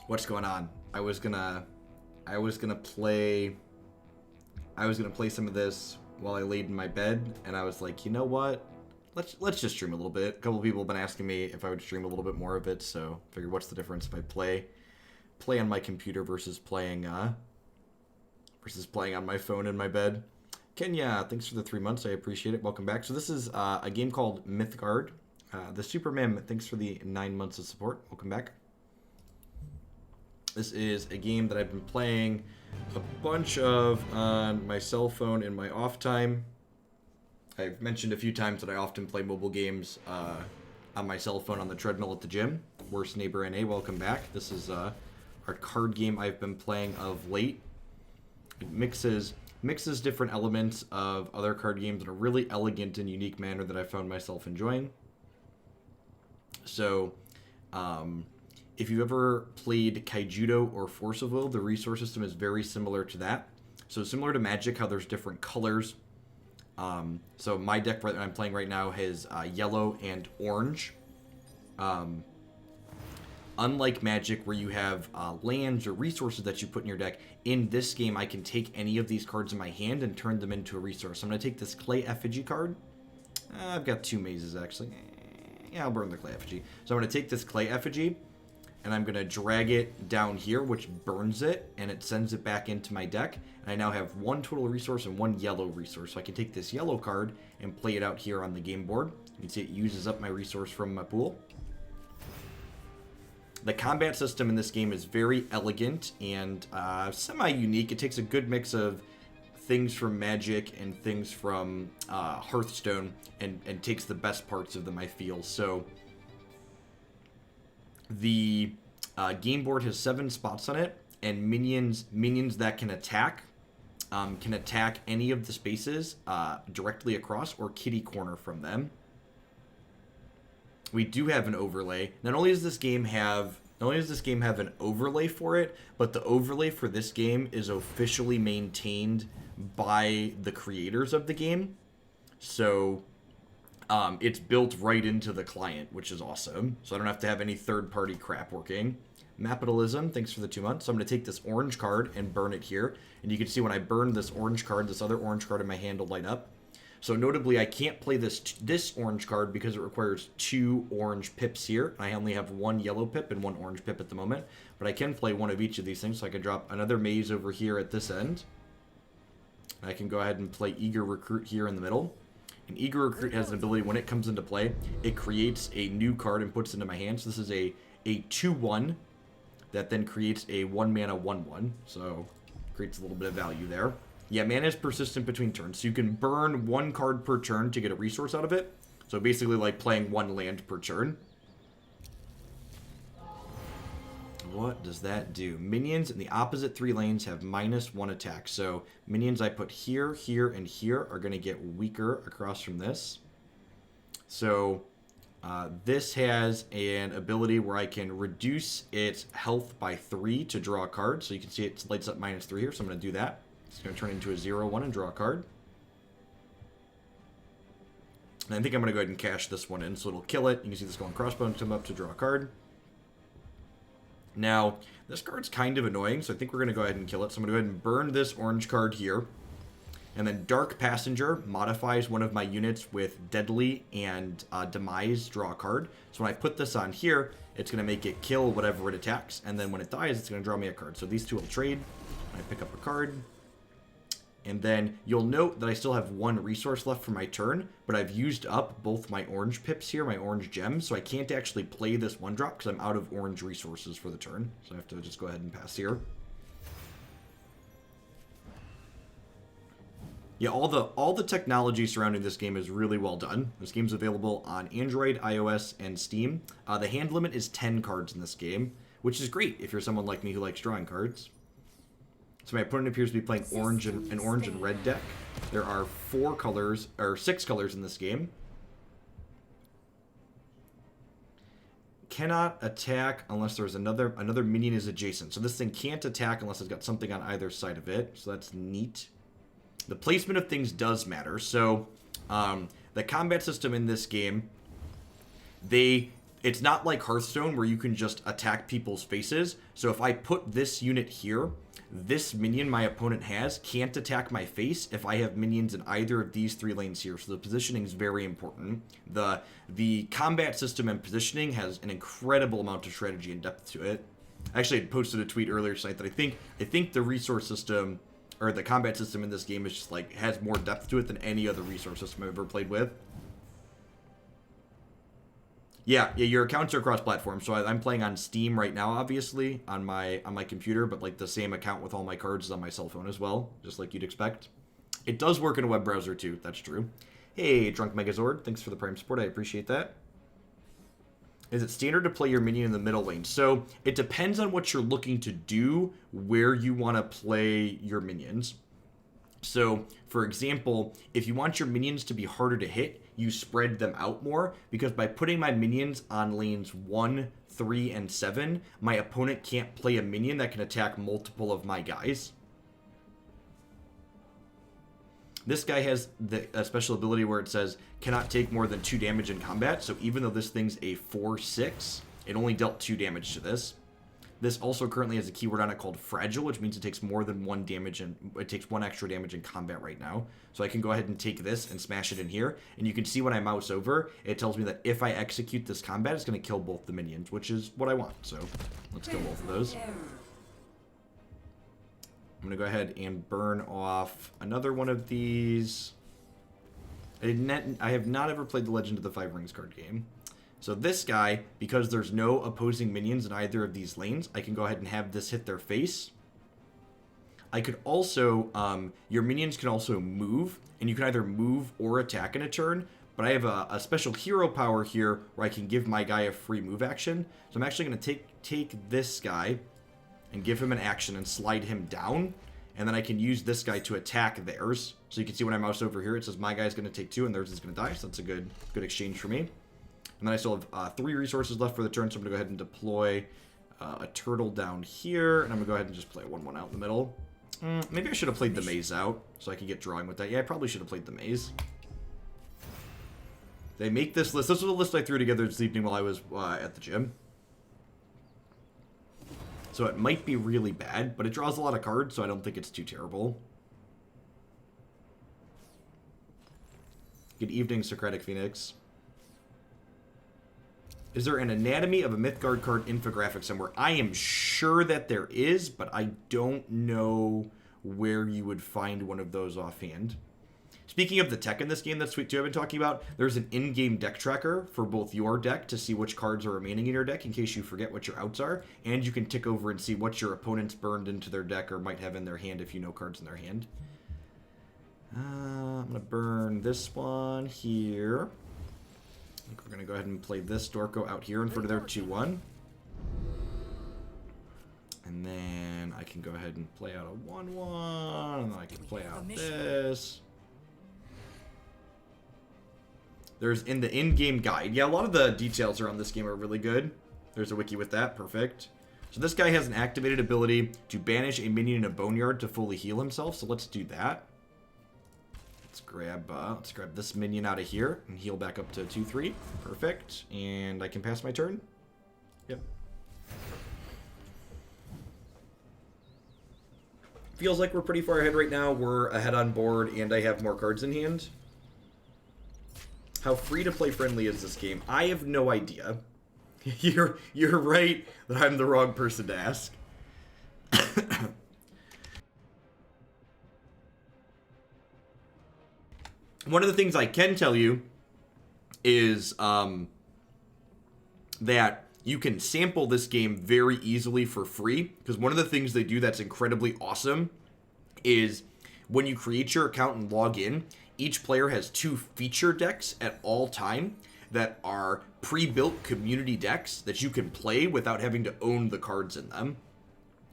What's going on? I was gonna play some of this while I laid in my bed, and I was like, you know what? Let's just stream a little bit. A couple people have been asking me if I would stream a little bit more of it, so I figured what's the difference if I play on my computer versus playing on my phone in my bed. Kenya, thanks for the 3 months. I appreciate it. Welcome back. So this is a game called Mythgard. The Superman, thanks for the 9 months of support. Welcome back. This is a game that I've been playing a bunch of on my cell phone in my off time. I've mentioned a few times that I often play mobile games on my cell phone on the treadmill at the gym. Worst Neighbor NA, welcome back. This is our card game I've been playing of late. It mixes different elements of other card games in a really elegant and unique manner that I found myself enjoying. So, if you've ever played Kaijudo or Force of Will, the resource system is very similar to that. So similar to Magic, how there's different colors. So my deck that I'm playing right now has yellow and orange. Unlike Magic, where you have lands or resources that you put in your deck, in this game I can take any of these cards in my hand and turn them into a resource. So I'm going to take this Clay Effigy card. I've got 2 mazes, actually. Yeah, I'll burn the Clay Effigy. So I'm going to take this Clay Effigy, and I'm going to drag it down here, which burns it, and it sends it back into my deck. And I now have 1 total resource and 1 yellow resource. So I can take this yellow card and play it out here on the game board. You can see it uses up my resource from my pool. The combat system in this game is very elegant and semi-unique. It takes a good mix of things from Magic and things from Hearthstone and takes the best parts of them, I feel. So the game board has 7 spots on it, and minions that can attack any of the spaces directly across or kitty corner from them. We do have an overlay. Not only does this game have an overlay for it, but the overlay for this game is officially maintained by the creators of the game. So it's built right into the client, which is awesome. So I don't have to have any third-party crap working. Mapitalism, thanks for the 2 months. So I'm going to take this orange card and burn it here. And you can see when I burn this orange card, this other orange card in my hand will light up. So notably, I can't play this orange card because it requires 2 orange pips here. I only have 1 yellow pip and 1 orange pip at the moment. But I can play one of each of these things. So I can drop another maze over here at this end. I can go ahead and play Eager Recruit here in the middle. And Eager Recruit has an ability, when it comes into play, it creates a new card and puts it into my hand. So this is a 2/1 that then creates a 1 mana 1/1. So creates a little bit of value there. Yeah, mana is persistent between turns. So you can burn 1 card per turn to get a resource out of it. So basically like playing 1 land per turn. What does that do? Minions in the opposite 3 lanes have -1 attack. So minions I put here, here, and here are going to get weaker across from this. So this has an ability where I can reduce its health by 3 to draw a card. So you can see it lights up -3 here. So I'm going to do that. It's going to turn into a 0/1 and draw a card. And I think I'm going to go ahead and cash this one in so it'll kill it. You can see this going crossbones come up to draw a card. Now, this card's kind of annoying, so I think we're going to go ahead and kill it. So I'm going to go ahead and burn this orange card here. And then Dark Passenger modifies one of my units with Deadly and Demise, draw a card. So when I put this on here, it's going to make it kill whatever it attacks. And then when it dies, it's going to draw me a card. So these two will trade. I pick up a card. And then you'll note that I still have 1 resource left for my turn, but I've used up both my orange pips here, my orange gems, so I can't actually play this 1-drop because I'm out of orange resources for the turn. So I have to just go ahead and pass here. Yeah, all the technology surrounding this game is really well done. This game's available on Android, iOS, and Steam. The hand limit is 10 cards in this game, which is great if you're someone like me who likes drawing cards. So my opponent appears to be playing an orange and red deck. There are 6 colors in this game. Cannot attack unless there's another minion is adjacent. So this thing can't attack unless it's got something on either side of it. So that's neat. The placement of things does matter. So the combat system in this game, they it's not like Hearthstone where you can just attack people's faces. So if I put this unit here, this minion my opponent has can't attack my face if I have minions in either of these 3 lanes here. So the positioning is very important. The combat system and positioning has an incredible amount of strategy and depth to it. Actually, I posted a tweet earlier tonight that I think the resource system, or the combat system in this game, is just like, has more depth to it than any other resource system I've ever played with. Yeah, your accounts are cross-platform. So I'm playing on Steam right now, obviously, on my computer, but like the same account with all my cards is on my cell phone as well, just like you'd expect. It does work in a web browser too. That's true. Hey, Drunk Megazord, thanks for the Prime support. I appreciate that. Is it standard to play your minion in the middle lane? So it depends on what you're looking to do, where you want to play your minions. So, for example, if you want your minions to be harder to hit, you spread them out more, because by putting my minions on lanes 1, 3, and 7, my opponent can't play a minion that can attack multiple of my guys. This guy has a special ability where it says, cannot take more than 2 damage in combat, so even though this thing's a 4/6, it only dealt 2 damage to this. This also currently has a keyword on it called Fragile, which means it takes more than 1 damage, and it takes 1 extra damage in combat right now. So I can go ahead and take this and smash it in here, and you can see when I mouse over, it tells me that if I execute this combat, it's going to kill both the minions, which is what I want. So let's kill both of those. I'm going to go ahead and burn off another one of these. I have not ever played the Legend of the Five Rings card game. So this guy, because there's no opposing minions in either of these lanes, I can go ahead and have this hit their face. I could also, your minions can also move, and you can either move or attack in a turn, but I have a special hero power here where I can give my guy a free move action. So I'm actually going to take this guy and give him an action and slide him down, and then I can use this guy to attack theirs. So you can see when I mouse over here, it says my guy's going to take 2 and theirs is going to die, so that's a good exchange for me. And then I still have 3 resources left for the turn, so I'm going to go ahead and deploy a turtle down here. And I'm going to go ahead and just play a 1/1 out in the middle. Maybe I should have played the maze out, so I can get drawing with that. Yeah, I probably should have played the maze. They make this list. This was a list I threw together this evening while I was at the gym. So it might be really bad, but it draws a lot of cards, so I don't think it's too terrible. Good evening, Socratic Phoenix. Is there an anatomy of a Mythgard card infographic somewhere? I am sure that there is, but I don't know where you would find one of those offhand. Speaking of the tech in this game that's Sweet 2 I've been talking about, there's an in-game deck tracker for both your deck to see which cards are remaining in your deck in case you forget what your outs are, and you can tick over and see what your opponents burned into their deck or might have in their hand if you know cards in their hand. I'm going to burn this one here. I think we're going to go ahead and play this Dorko out here in front of their 2/1. And then I can go ahead and play out a 1/1, and then I can play out this. There's in the in-game guide. Yeah, a lot of the details around this game are really good. There's a wiki with that. Perfect. So this guy has an activated ability to banish a minion in a boneyard to fully heal himself. So let's do that. Let's grab this minion out of here and heal back up to 2/3. Perfect. And I can pass my turn. Yep. Feels like we're pretty far ahead right now. We're ahead on board, and I have more cards in hand. How free-to-play friendly is this game? I have no idea. You're right that I'm the wrong person to ask. One of the things I can tell you is that you can sample this game very easily for free, because one of the things they do that's incredibly awesome is when you create your account and log in, each player has 2 feature decks at all time that are pre-built community decks that you can play without having to own the cards in them.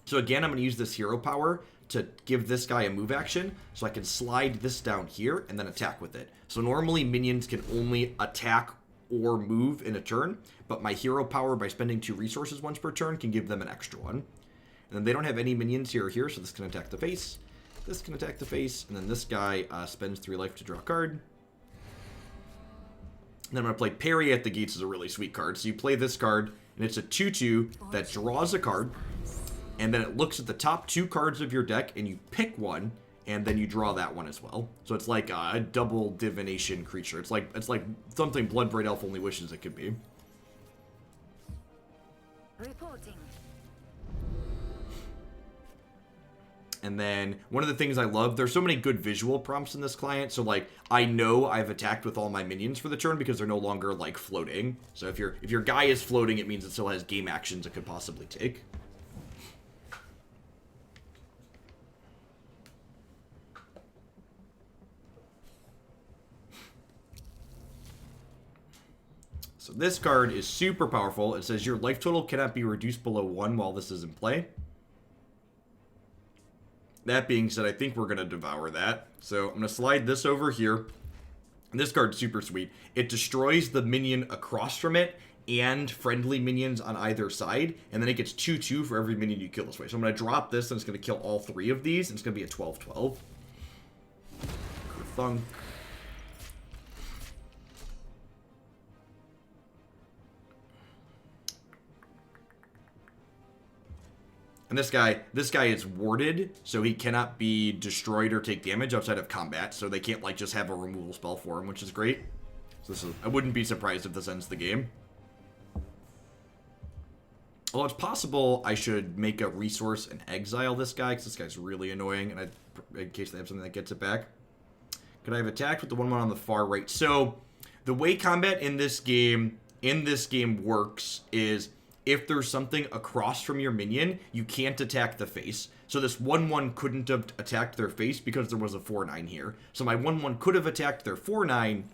So again, I'm going to use this hero power to give this guy a move action, so I can slide this down here and then attack with it. So normally minions can only attack or move in a turn, but my hero power, by spending 2 resources once per turn, can give them an extra one. And then they don't have any minions here or here, so this can attack the face. This can attack the face, and then this guy spends 3 life to draw a card. then I'm going to play Peri at the Gates is a really sweet card. So you play this card, and it's a 2/2 that draws a card, and then it looks at the top 2 cards of your deck, and you pick one, and then you draw that one as well. So it's like a double divination creature. It's like something Bloodbraid Elf only wishes it could be. Reporting. And then one of the things I love, there's so many good visual prompts in this client. So like I know I've attacked with all my minions for the turn because they're no longer like floating. So if your guy is floating, it means it still has game actions it could possibly take. So this card is super powerful. It says your life total cannot be reduced below 1 while this is in play. That being said, I think we're going to devour that. So I'm going to slide this over here. And this card's super sweet. It destroys the minion across from it and friendly minions on either side. And then it gets 2/2 for every minion you kill this way. So I'm going to drop this, and it's going to kill all 3 of these. And it's going to be a 12/12. Thunk. And this guy is warded, so he cannot be destroyed or take damage outside of combat, so they can't, like, just have a removal spell for him, which is great. So this is, I wouldn't be surprised if this ends the game. Although it's possible I should make a resource and exile this guy, because this guy's really annoying, and in case they have something that gets it back. Could I have attacked with the 1/1 on the far right? So, the way combat in this game works is, if there's something across from your minion, you can't attack the face. So this 1/1 couldn't have attacked their face because there was a 4/9 here. So my 1/1 could have attacked their 4/9,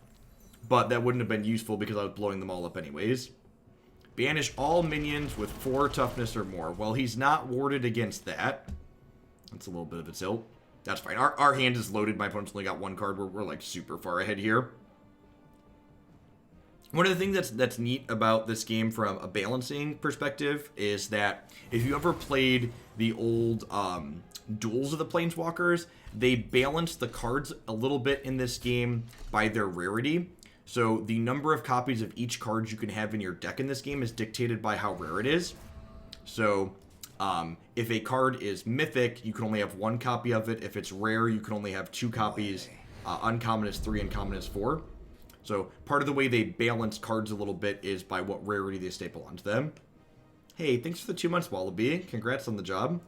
but that wouldn't have been useful because I was blowing them all up anyways. Banish all minions with 4 toughness or more. Well, he's not warded against that. That's a little bit of a tilt. That's fine. Our hand is loaded. My opponent's only got 1 card. We're like super far ahead here. One of the things that's neat about this game from a balancing perspective is that if you ever played the old Duels of the Planeswalkers, they balance the cards a little bit in this game by their rarity. So the number of copies of each card you can have in your deck in this game is dictated by how rare it is. So if a card is mythic, you can only have 1 copy of it. If it's rare, you can only have 2 copies. Uncommon is 3, uncommon is 4. So part of the way they balance cards a little bit is by what rarity they staple onto them. Hey, thanks for the 2 months, Wallaby. Congrats on the job.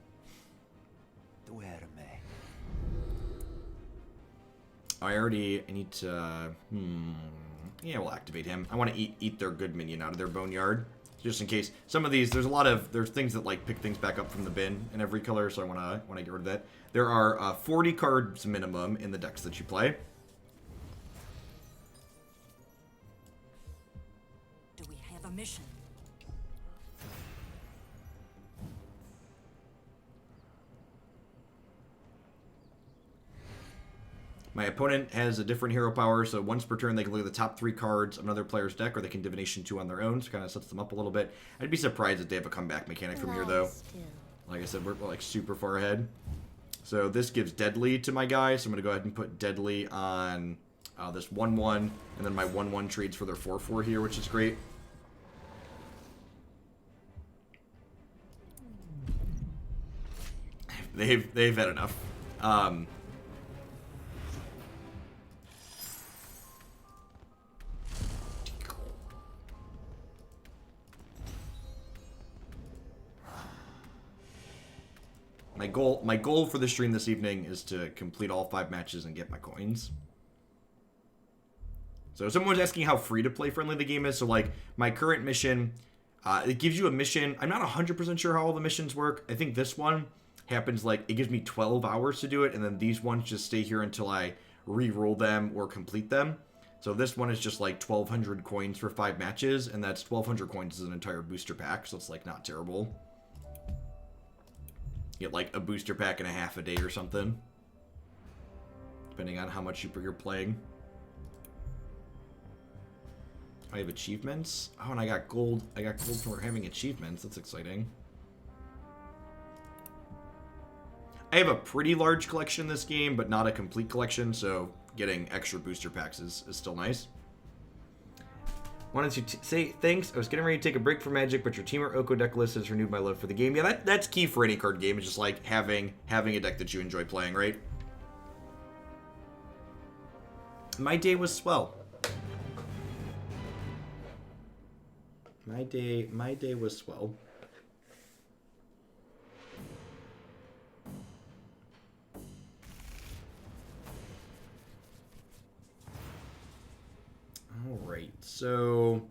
I need to... Yeah, we'll activate him. I want to eat their good minion out of their boneyard. Just in case. Some of these, there's things that like pick things back up from the bin in every color, so I want to get rid of that. There are 40 cards minimum in the decks that you play. Mission. My opponent has a different hero power, so once per turn they can look at the top 3 cards of another player's deck, or they can divination 2 on their own, so kind of sets them up a little bit. I'd be surprised if they have a comeback mechanic from here, though. Like I said, we're like super far ahead. So this gives deadly to my guy, so I'm going to go ahead and put deadly on this 1/1, and then my 1/1 trades for their 4/4 here, which is great. They've had enough. My goal for the stream this evening is to complete all 5 matches and get my coins. So someone was asking how free-to-play friendly the game is. So like my current mission, it gives you a mission. I'm not 100% sure how all the missions work. I think this one happens like it gives me 12 hours to do it, and then these ones just stay here until I re-roll them or complete them. So this one is just like 1,200 coins for 5 matches, and that's 1,200 coins is an entire booster pack, so it's like not terrible. Get like a booster pack and a half a day or something, depending on how much you're playing. I have achievements. Oh, and I got gold. I got gold for having achievements. That's exciting. I have a pretty large collection in this game, but not a complete collection, so getting extra booster packs is still nice. Wanted to say thanks. I was getting ready to take a break from Magic, but your Team or Oko deck list has renewed my love for the game. Yeah, that's key for any card game. It's just like having a deck that you enjoy playing, right? My day was swell. My day was swell. All right, so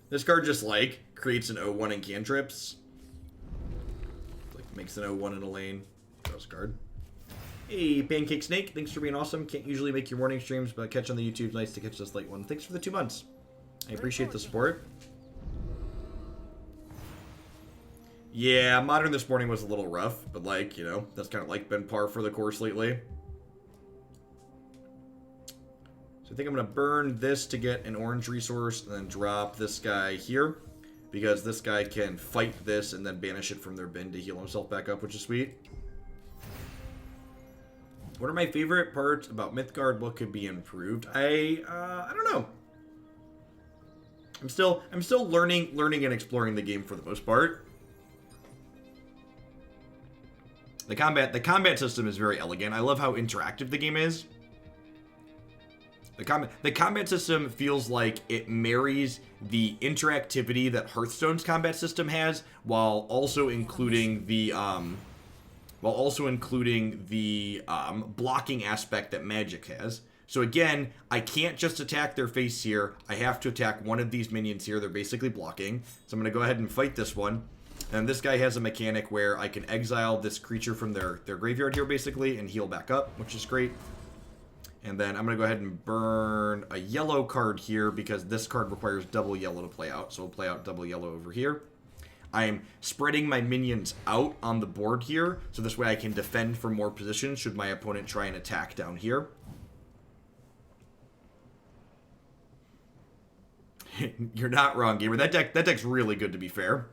this card just like creates an 0/1 in cantrips. Like makes an 0/1 in a lane. Gross card. Hey, Pancake Snake, thanks for being awesome. Can't usually make your morning streams, but catch on the YouTube. Nice to catch this late one. Thanks for the 2 months. I appreciate the support. Yeah, Modern this morning was a little rough, but like, you know, that's kind of like been par for the course lately. So I think I'm going to burn this to get an orange resource and then drop this guy here, because this guy can fight this and then banish it from their bin to heal himself back up, which is sweet. What are my favorite parts about Mythgard? What could be improved? I don't know. I'm still learning and exploring the game for the most part. The combat system is very elegant. I love how interactive the game is. The combat system feels like it marries the interactivity that Hearthstone's combat system has, while also including the blocking aspect that Magic has. So again, I can't just attack their face here. I have to attack one of these minions here. They're basically blocking. So I'm going to go ahead and fight this one. And this guy has a mechanic where I can exile this creature from their graveyard here, basically, and heal back up, which is great. And then I'm going to go ahead and burn a yellow card here, because this card requires double yellow to play out. So we'll play out double yellow over here. I'm spreading my minions out on the board here, so this way I can defend from more positions should my opponent try and attack down here. You're not wrong, gamer. That deck's really good, to be fair.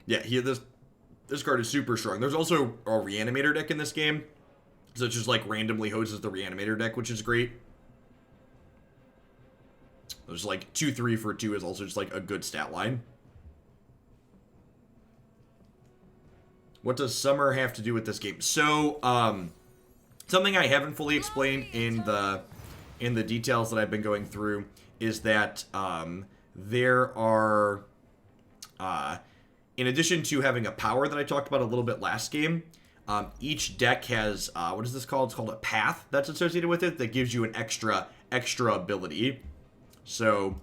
Yeah, this card is super strong. There's also a Reanimator deck in this game, so it just like randomly hoses the Reanimator deck, which is great. There's like 2/3 for 2 is also just like a good stat line. What does summer have to do with this game? So, something I haven't fully explained in the details that I've been going through is that there are, in addition to having a power that I talked about a little bit last game, each deck has, what is this called? It's called a path that's associated with it that gives you an extra ability. So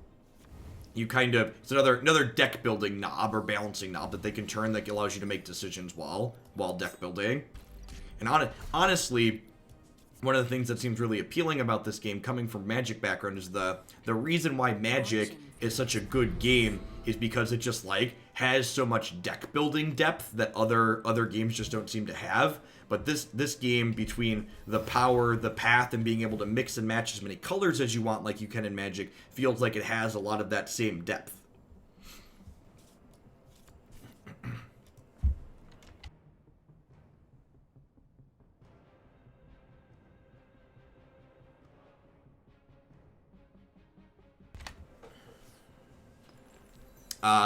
you kind of, it's another deck building knob or balancing knob that they can turn that allows you to make decisions while deck building. And honestly, one of the things that seems really appealing about this game, coming from Magic background, is the reason why Magic is such a good game is because it just like has so much deck building depth that other games just don't seem to have. But this game, between the power, the path, and being able to mix and match as many colors as you want like you can in Magic, feels like it has a lot of that same depth.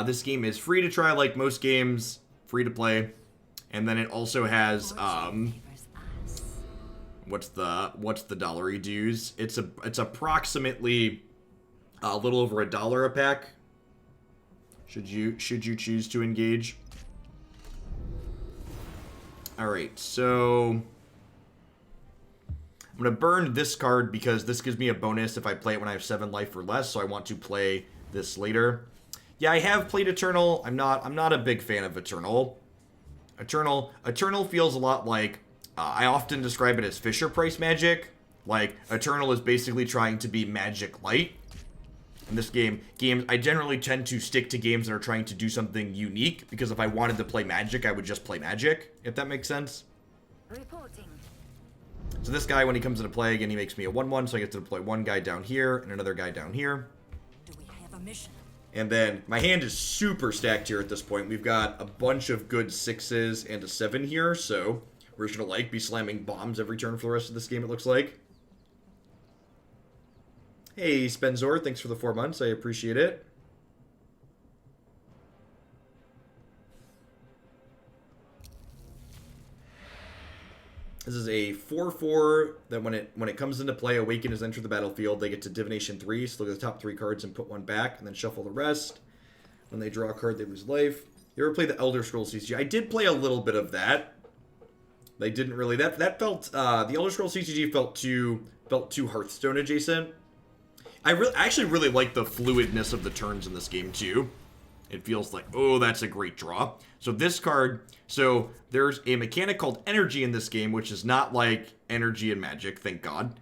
This game is free to try, like most games, free to play, and then it also has what's the dollary dues? It's approximately a little over $1 a pack. Should you choose to engage? All right, so I'm gonna burn this card because this gives me a bonus if I play it when I have 7 life or less. So I want to play this later. Yeah, I have played Eternal. I'm not a big fan of Eternal. Eternal feels a lot like, I often describe it as Fisher Price Magic. Like, Eternal is basically trying to be Magic Light. In this games, I generally tend to stick to games that are trying to do something unique, because if I wanted to play Magic, I would just play Magic, if that makes sense. Reporting. So this guy, when he comes into play, again, he makes me a 1/1, so I get to deploy one guy down here and another guy down here. Do we have a mission? And then my hand is super stacked here at this point. We've got a bunch of good 6s and a 7 here, so We're just gonna like be slamming bombs every turn for the rest of this game, it looks like. Hey, Spenzor, thanks for the 4 months. I appreciate it. This is a 4/4 that when it comes into play, Awaken has entered the battlefield. They get to Divination 3, so look at the top 3 cards and put one back, and then shuffle the rest. When they draw a card, they lose life. You ever play the Elder Scrolls CCG? I did play a little bit of that. They didn't really. That felt the Elder Scrolls CCG felt too Hearthstone adjacent. I actually really like the fluidness of the turns in this game too. It feels like, oh, that's a great draw. So this card, so there's a mechanic called energy in this game, which is not like energy and magic, thank God.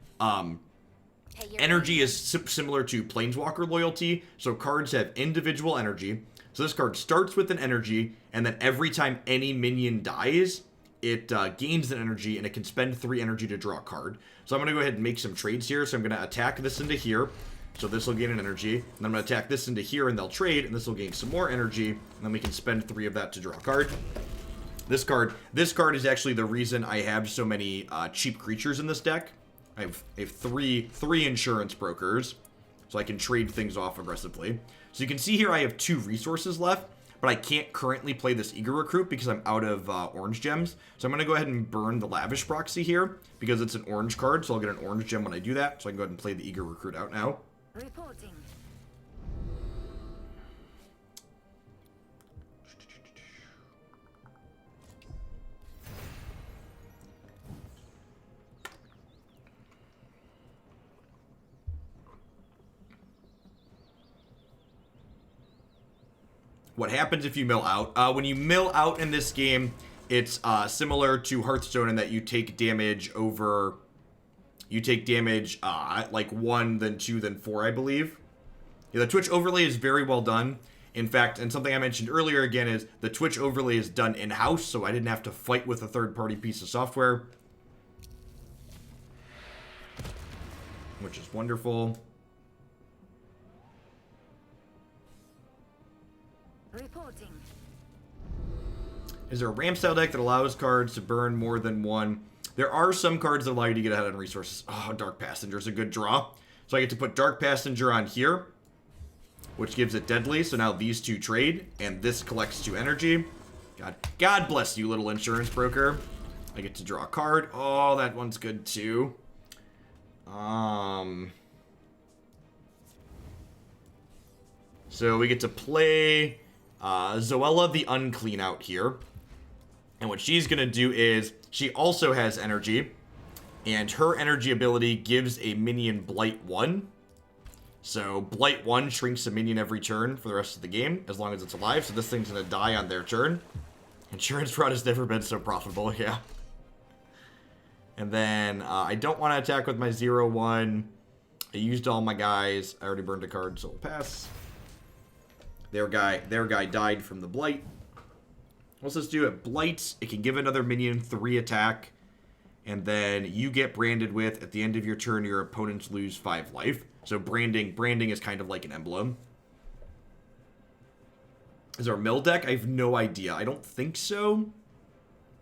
Energy is similar to Planeswalker loyalty, so cards have individual energy. So this card starts with an energy, and then every time any minion dies, it gains an energy, and it can spend 3 energy to draw a card. So I'm going to go ahead and make some trades here. So I'm going to attack this into here. So this will gain an energy. And I'm going to attack this into here, and they'll trade, and this will gain some more energy. And then we can spend 3 of that to draw a card. This card is actually the reason I have so many cheap creatures in this deck. I have 3 insurance brokers, so I can trade things off aggressively. So you can see here I have 2 resources left, but I can't currently play this Eager Recruit because I'm out of orange gems. So I'm going to go ahead and burn the Lavish proxy here because it's an orange card, so I'll get an orange gem when I do that. So I can go ahead and play the Eager Recruit out now. Reporting. What happens if you mill out? When you mill out in this game, it's similar to Hearthstone in that you take damage over... You take damage like 1, then 2, then 4, I believe. Yeah, the Twitch overlay is very well done. In fact, and something I mentioned earlier again is the Twitch overlay is done in-house, so I didn't have to fight with a third-party piece of software. Which is wonderful. Reporting. Is there a ramp style deck that allows cards to burn more than 1? There are some cards that allow you to get ahead on resources. Oh, Dark Passenger is a good draw. So I get to put Dark Passenger on here, which gives it deadly. So now these 2 trade, and this collects 2 energy. God bless you, little insurance broker. I get to draw a card. Oh, that one's good too. So we get to play Zolea the Unclean out here. And what she's going to do is, she also has energy, and her energy ability gives a minion Blight 1. So Blight 1 shrinks a minion every turn for the rest of the game, as long as it's alive, so this thing's going to die on their turn. Insurance fraud has never been so profitable, yeah. And then, I don't want to attack with my 0/1. I used all my guys. I already burned a card, so we'll pass. Their guy died from the Blight. What's this do? It blights. It can give another minion 3 attack. And then you get branded with, at the end of your turn, your opponents lose 5 life. So branding is kind of like an emblem. Is there a mill deck? I have no idea. I don't think so.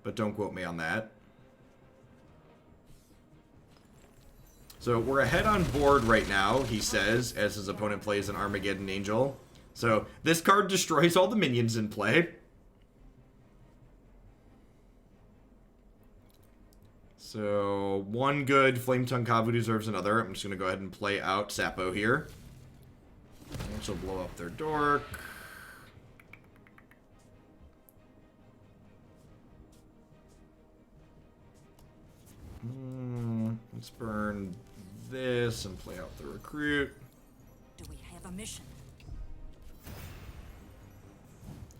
But don't quote me on that. So we're ahead on board right now, he says, as his opponent plays an Armageddon Angel. So this card destroys all the minions in play. So, 1 good, Flame Tongue Kavu deserves another. I'm just going to go ahead and play out Sapo here. Also blow up their dork. Let's burn this and play out the recruit. Do we have a mission?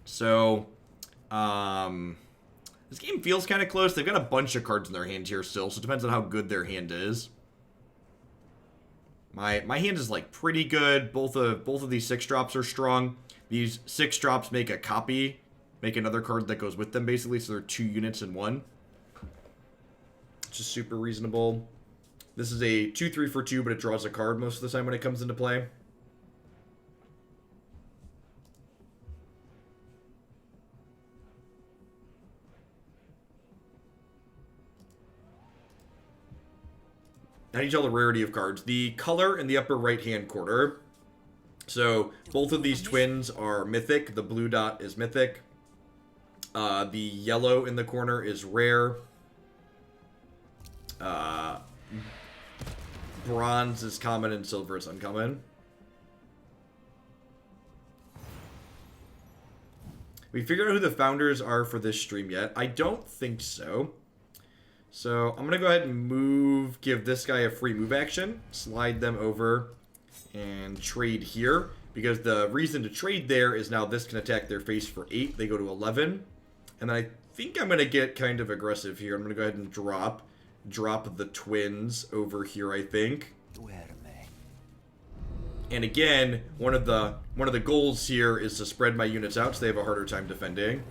So, this game feels kind of close. They've got a bunch of cards in their hand here still, so it depends on how good their hand is. My hand is like pretty good. Both of these 6-drops are strong. These 6-drops make a copy, make another card that goes with them basically, so they're 2 units in 1. It's just super reasonable. This is a 2/3 for 2, but it draws a card most of the time when it comes into play. how do you tell the rarity of cards? The color in the upper right-hand corner. So both of these twins are mythic. The blue dot is mythic. The yellow in the corner is rare. Bronze is common and silver is uncommon. We figured out who the founders are for this stream yet? I don't think so. So I'm going to go ahead and give this guy a free move action, slide them over, and trade here. Because the reason to trade there is now this can attack their face for 8. They go to 11. And I think I'm going to get kind of aggressive here. I'm going to go ahead and drop the twins over here, I think. And again, one of the goals here is to spread my units out so they have a harder time defending.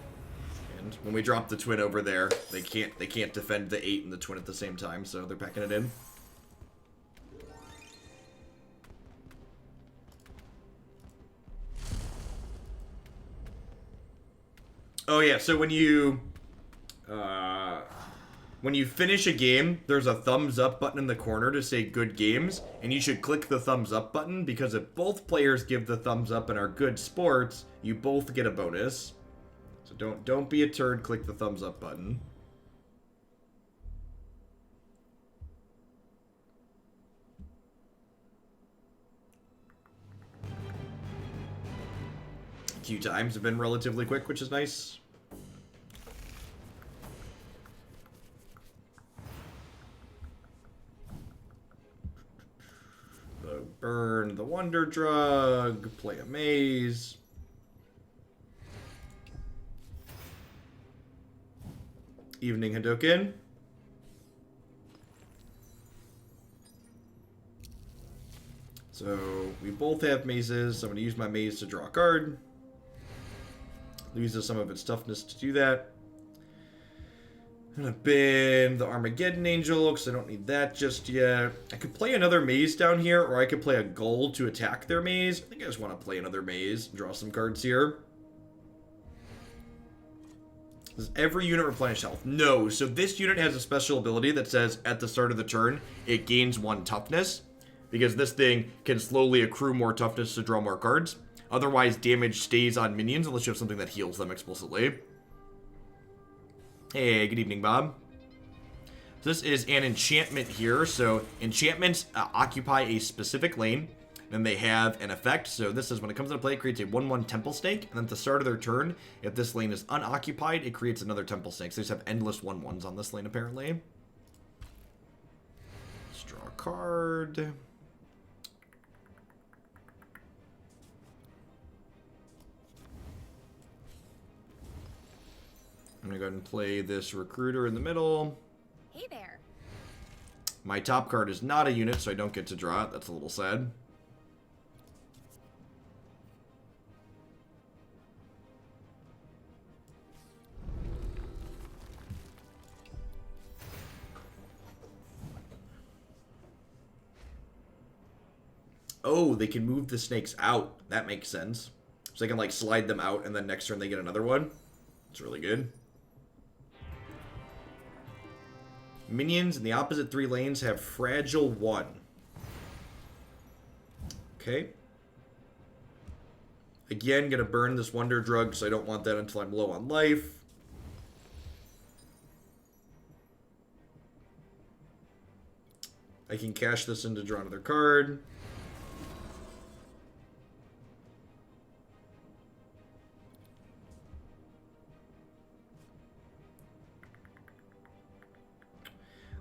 And when we drop the twin over there, they can't defend the 8 and the twin at the same time, so they're packing it in. Oh yeah, so when you finish a game, there's a thumbs up button in the corner to say good games, and you should click the thumbs up button because if both players give the thumbs up and are good sports, you both get a bonus. So don't be a turd, click the thumbs up button. Queue times have been relatively quick, which is nice. Burn the Wonder Drug, play a maze. Evening Hadoken. So we both have mazes, so I'm going to use my maze to draw a card. Uses some of its toughness to do that. I'm going to bin the Armageddon Angel, because I don't need that just yet. I could play another maze down here, or I could play a ghul to attack their maze. I think I just want to play another maze and draw some cards here. Does every unit replenish health? No. So this unit has a special ability that says at the start of the turn, it gains 1 toughness. Because this thing can slowly accrue more toughness to draw more cards. Otherwise, damage stays on minions unless you have something that heals them explicitly. Hey, good evening, Bob. So this is an enchantment here. So enchantments occupy a specific lane. Then they have an effect. So this is when it comes into play, it creates a 1/1 temple snake. And then at the start of their turn, if this lane is unoccupied, it creates another temple snake. So they just have endless 1/1s on this lane, apparently. Let's draw a card. I'm going to go ahead and play this recruiter in the middle. Hey there. My top card is not a unit, so I don't get to draw it. That's a little sad. Oh, they can move the snakes out. That makes sense. So they can, like, slide them out, and then next turn they get another one. It's really good. Minions in the opposite 3 lanes have fragile 1. Okay. Again, gonna burn this Wonder Drug because I don't want that until I'm low on life. I can cash this in to draw another card.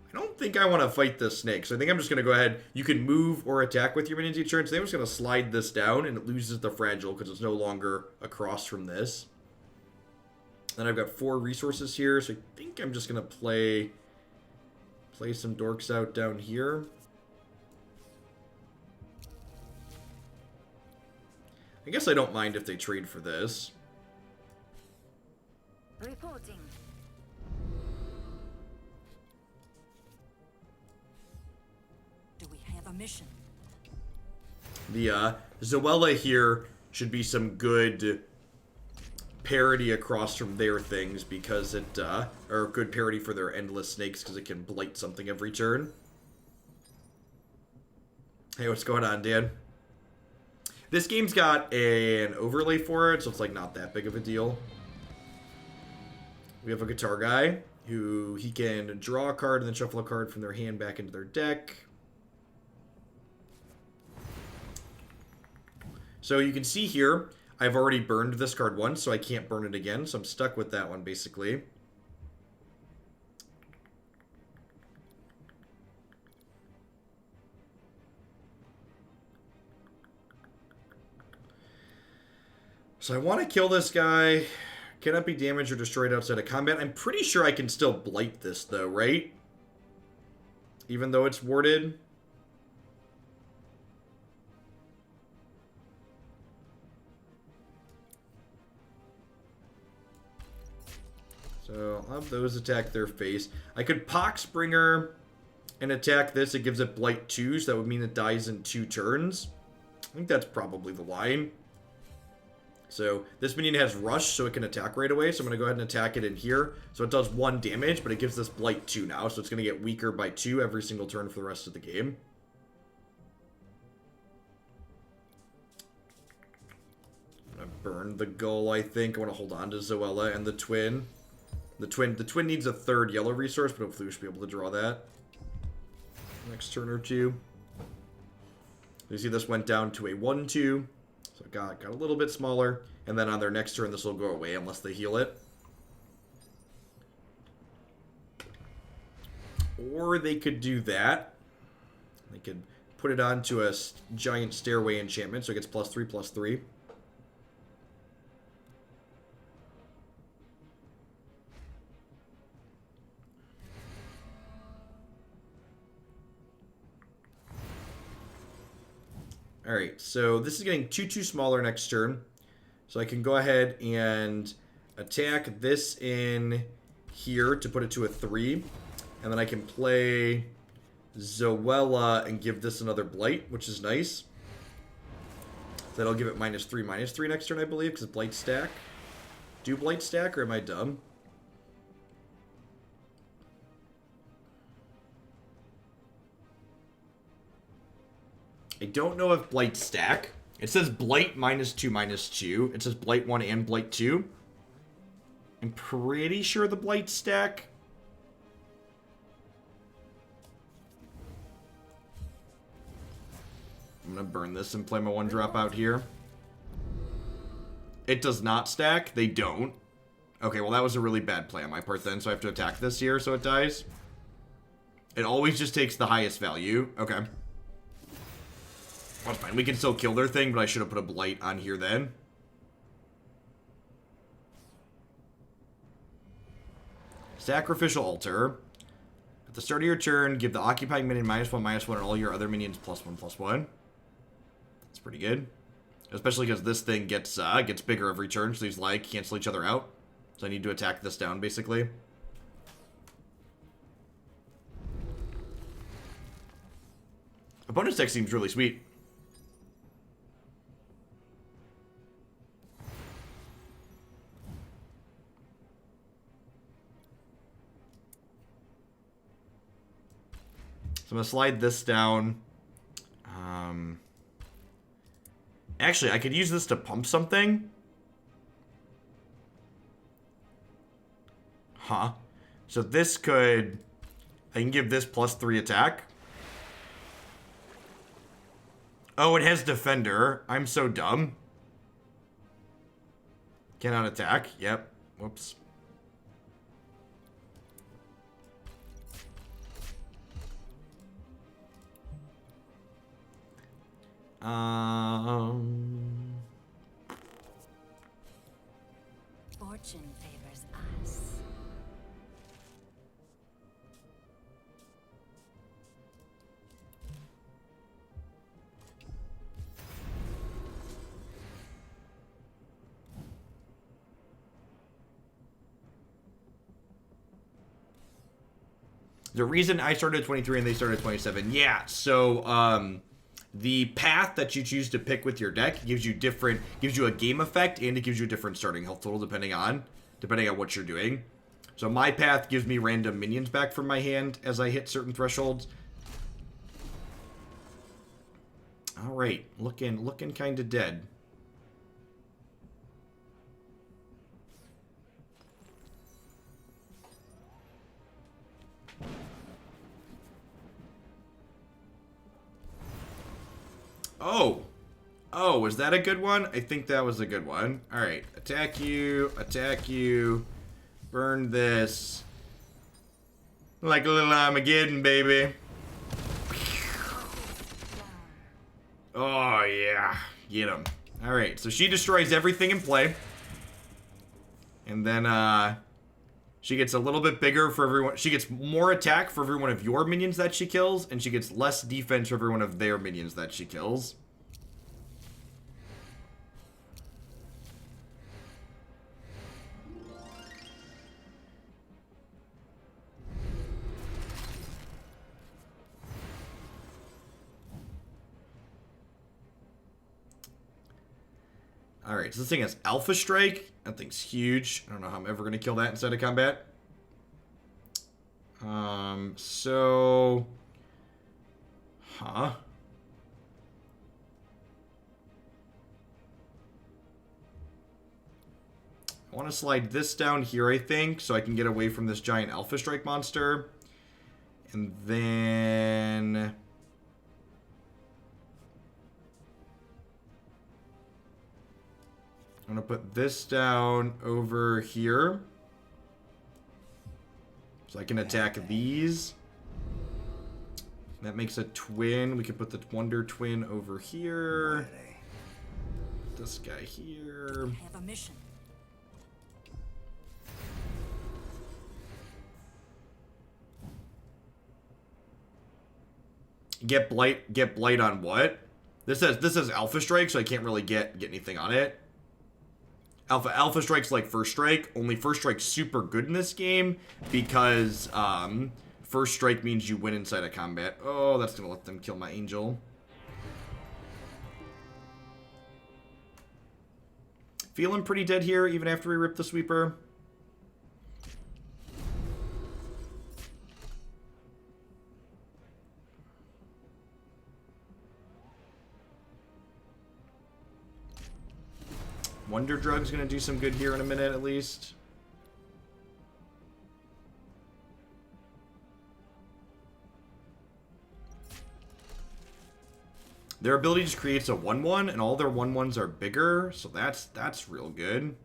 I don't think I want to fight this snake, so I think I'm just going to go ahead. You can move or attack with your minions each turn, so I'm just going to slide this down, and it loses the fragile because it's no longer across from this. Then I've got 4 resources here, so I think I'm just going to play some dorks out down here. I guess I don't mind if they trade for this. Reporting. Do we have a mission? The Zolea here should be some good parity across from their things because it, or good parity for their endless snakes because it can blight something every turn. Hey, what's going on, Dan? This game's got an overlay for it, so it's like not that big of a deal. We have a guitar guy who he can draw a card and then shuffle a card from their hand back into their deck. So you can see here, I've already burned this card once, so I can't burn it again, so I'm stuck with that one basically. So I want to kill this guy. Cannot be damaged or destroyed outside of combat. I'm pretty sure I can still blight this, though, right? Even though it's warded. So I'll have those attack their face. I could poxbringer and attack this. It gives it blight 2, so that would mean it dies in 2 turns. I think that's probably the line. So this minion has rush, so it can attack right away. So I'm going to go ahead and attack it in here. So it does 1 damage, but it gives this blight 2 now. So it's going to get weaker by 2 every single turn for the rest of the game. I'm going to burn the ghul, I think. I want to hold on to Zolea and the twin. The twin needs a 3rd yellow resource, but hopefully we should be able to draw that next turn or 2. You see this went down to a 1/2. So it got a little bit smaller, and then on their next turn, this will go away unless they heal it. Or they could do that. They could put it onto a giant stairway enchantment, so it gets +3/+3. Alright, so this is getting 2/2 smaller next turn. So I can go ahead and attack this in here to put it to a 3. And then I can play Zolea and give this another blight, which is nice. That'll give it -3/-3 next turn, I believe, because blight stack. Do blight stack, or am I dumb? I don't know if blight stack. It says blight -2/-2. It says blight 1 and blight 2. I'm pretty sure the blight stack. I'm going to burn this and play my 1-drop out here. It does not stack. They don't. Okay, well that was a really bad play on my part then, so I have to attack this here so it dies. It always just takes the highest value. Okay. That's fine. We can still kill their thing, but I should have put a blight on here then. Sacrificial altar. At the start of your turn, give the occupying minion -1/-1 and all your other minions +1/+1. That's pretty good. Especially because this thing gets bigger every turn, so these like cancel each other out. So I need to attack this down, basically. Opponent's deck seems really sweet. So I'm going to slide this down. Actually, I could use this to pump something. Huh. So this could... I can give this +3 attack. Oh, it has defender. I'm so dumb. Cannot attack. Yep. Whoops. Fortune favors us. The reason I started at 23 and they started at 27. Yeah, so the path that you choose to pick with your deck gives you a game effect, and it gives you a different starting health total depending on what you're doing. So my path gives me random minions back from my hand as I hit certain thresholds. All right, looking kind of dead. Oh, was that a good one? I think that was a good one. All right, attack you, burn this. Like a little Armageddon, baby. Oh, yeah. Get him. All right, so she destroys everything in play. And then, she gets a little bit bigger for everyone. She gets more attack for every one of your minions that she kills, and she gets less defense for every one of their minions that she kills. Alright, so this thing has Alpha Strike. That thing's huge. I don't know how I'm ever going to kill that inside of combat. So... Huh? I want to slide this down here, I think, so I can get away from this giant Alpha Strike monster. And then... I'm going to put this down over here. So I can attack these. That makes a twin. We can put the Wonder Twin over here. This guy here. I have a mission. Get blight on what? This says Alpha Strike, so I can't really get anything on it. Alpha Strike's like First Strike, only First Strike's super good in this game because First Strike means you win inside of combat. Oh, that's gonna let them kill my angel. Feeling pretty dead here, even after we rip the sweeper. Wonder Drug's gonna do some good here in a minute, at least. Their ability just creates a 1/1, and all their 1/1s are bigger, so that's real good.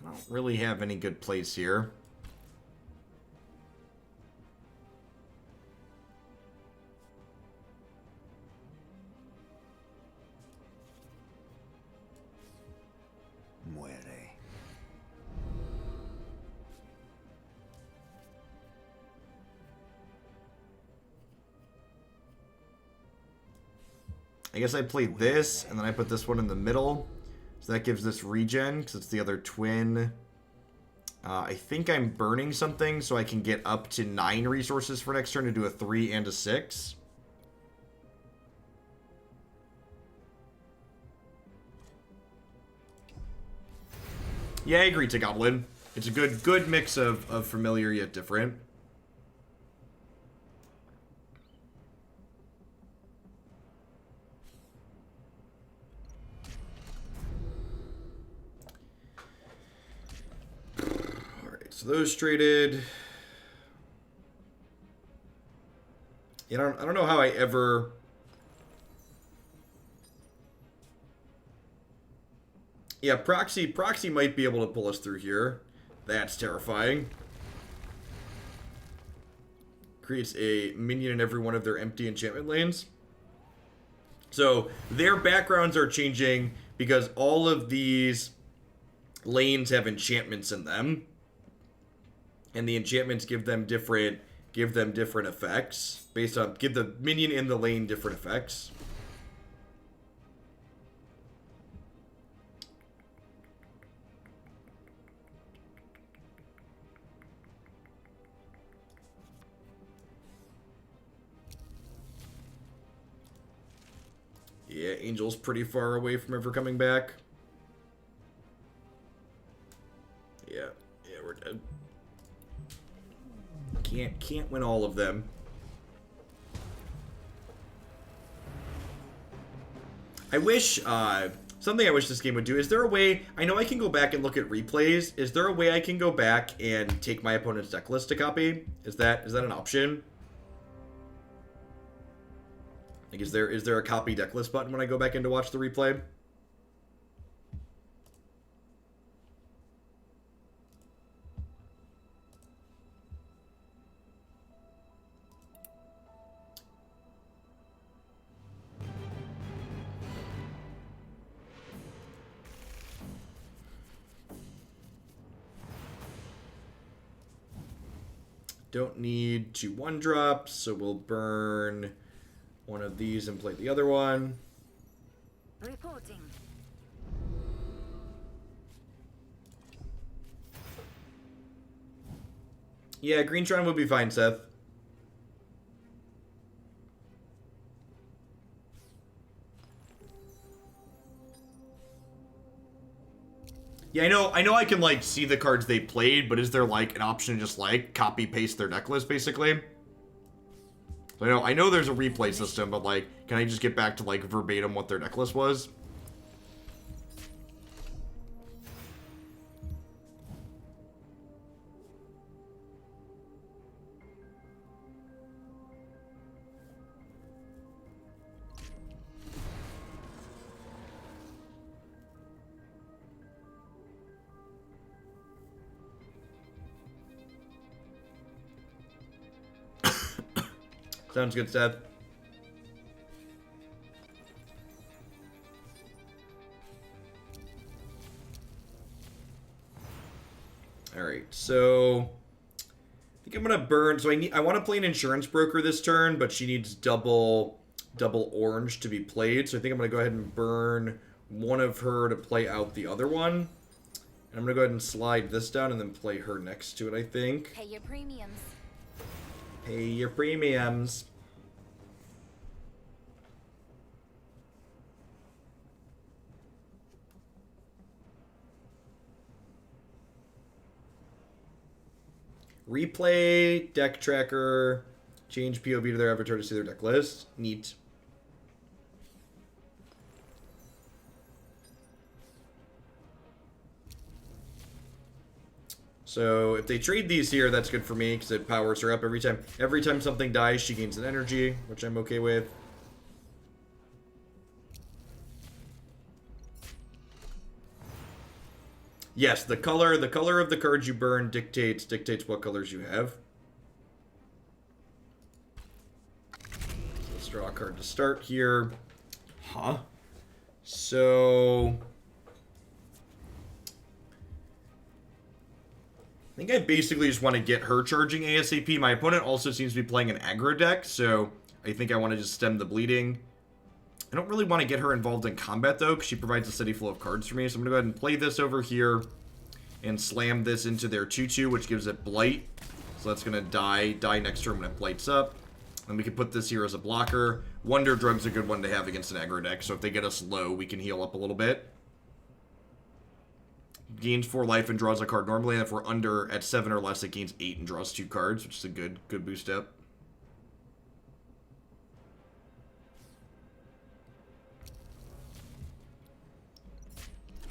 I don't really have any good plays here. Muere. I guess I played this, and then I put this one in the middle. So that gives this regen, because it's the other twin. I think I'm burning something, so I can get up to 9 resources for next turn to do a 3 and a 6. Yeah, I agree to Goblin. It's a good mix of familiar yet different. So those traded. I don't know how I ever. Yeah, proxy might be able to pull us through here. That's terrifying. Creates a minion in every one of their empty enchantment lanes. So their backgrounds are changing because all of these lanes have enchantments in them. And the enchantments give them different effects based on give the minion in the lane different effects. Angel's pretty far away from ever coming back. Yeah, we're dead. Can't win all of them. I wish, something I wish this game would do, is there a way, I know I can go back and look at replays, is there a way I can go back and take my opponent's deck list to copy? Is that an option? Like, is there a copy deck list button when I go back in to watch the replay? Don't need 2 1-drops, so we'll burn one of these and play the other one. Reporting. Yeah, green shrine would be fine, Seth. Yeah, I know I can, like, see the cards they played, but is there, like, an option to just, like, copy-paste their deck list, basically? So I know there's a replay system, but, like, can I just get back to, like, verbatim what their deck list was? Sounds good, Seth. Alright, so I think I'm gonna burn. So I want to play an insurance broker this turn, but she needs double orange to be played. So I think I'm gonna go ahead and burn one of her to play out the other one. And I'm gonna go ahead and slide this down and then play her next to it, I think. Pay your premiums. Pay your premiums. Replay, deck tracker, change POV to their avatar to see their deck list. Neat. So if they trade these here, that's good for me because it powers her up every time. Every time something dies, she gains an energy, which I'm okay with. Yes, the color of the cards you burn dictates what colors you have. So let's draw a card to start here. Huh? So I think I basically just want to get her charging ASAP. My opponent also seems to be playing an aggro deck, so I think I want to just stem the bleeding. I don't really want to get her involved in combat, though, because she provides a steady flow of cards for me. So I'm going to go ahead and play this over here and slam this into their 2-2, which gives it Blight. So that's going to die next turn when it blights up. And we can put this here as a blocker. Wonder Drug's a good one to have against an aggro deck, so if they get us low, we can heal up a little bit. Gains 4 life and draws a card normally, and if we're under at 7 or less, it gains 8 and draws 2 cards, which is a good boost up.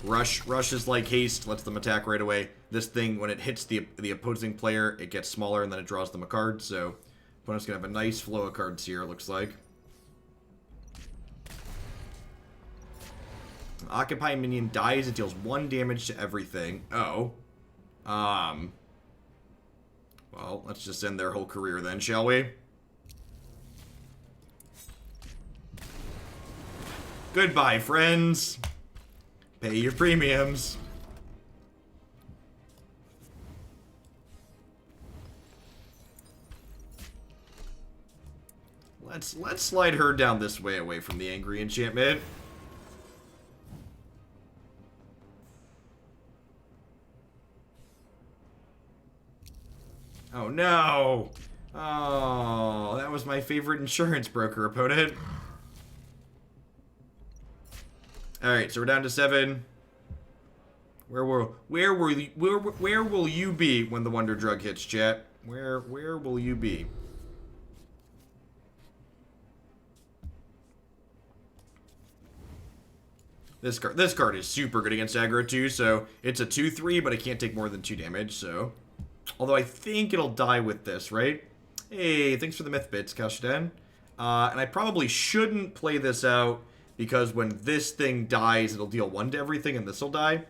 Rush is like haste, lets them attack right away. This thing, when it hits the opposing player, it gets smaller and then it draws them a card, so opponent's gonna have a nice flow of cards here, it looks like. Occupy minion dies, it deals 1 damage to everything. Oh. Well, let's just end their whole career then, shall we? Goodbye, friends. Pay your premiums. Let's slide her down this way away from the angry enchantment. Oh no! Oh, that was my favorite insurance broker opponent. All right, so we're down to 7. Where will you be when the Wonder Drug hits, chat? Where will you be? This card is super good against aggro too, so it's a 2/3, but it can't take more than 2 damage, so. Although I think it'll die with this, right? Hey, thanks for the myth bits, Kashden. And I probably shouldn't play this out, because when this thing dies, it'll deal 1 to everything, and this'll die.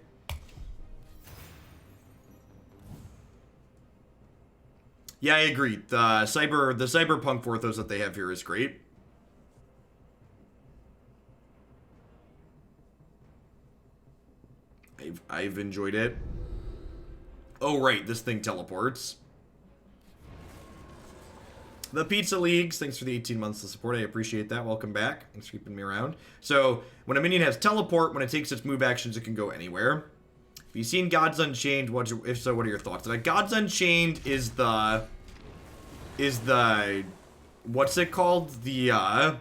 Yeah, I agree. The cyberpunk Forthos that they have here is great. I've enjoyed it. Oh, right, this thing teleports. The Pizza Leagues, thanks for the 18 months of support. I appreciate that. Welcome back. Thanks for keeping me around. So, when a minion has teleport, when it takes its move actions, it can go anywhere. Have you seen Gods Unchained? If so, what are your thoughts? Gods Unchained is the... What's it called? The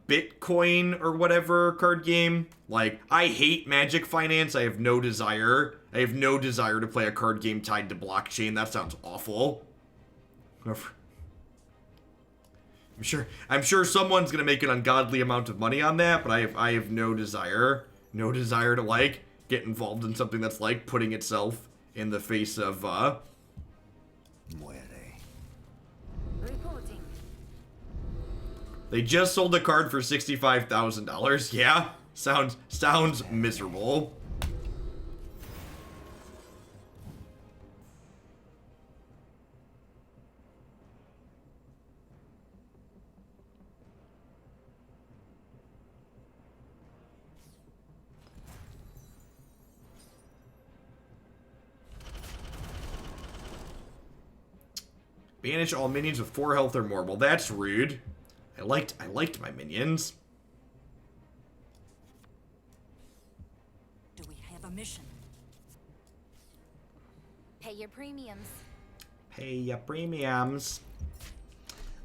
Bitcoin or whatever card game. Like, I hate Magic Finance. I have no desire to play a card game tied to blockchain. That sounds awful. I'm sure someone's gonna make an ungodly amount of money on that, but I have no desire to like get involved in something that's like putting itself in the face of Reporting. They just sold a card for $65,000. Yeah, sounds miserable. Banish all minions with 4 health or more. Well, that's rude. I liked my minions. Do we have a mission? Pay your premiums. Pay ya premiums.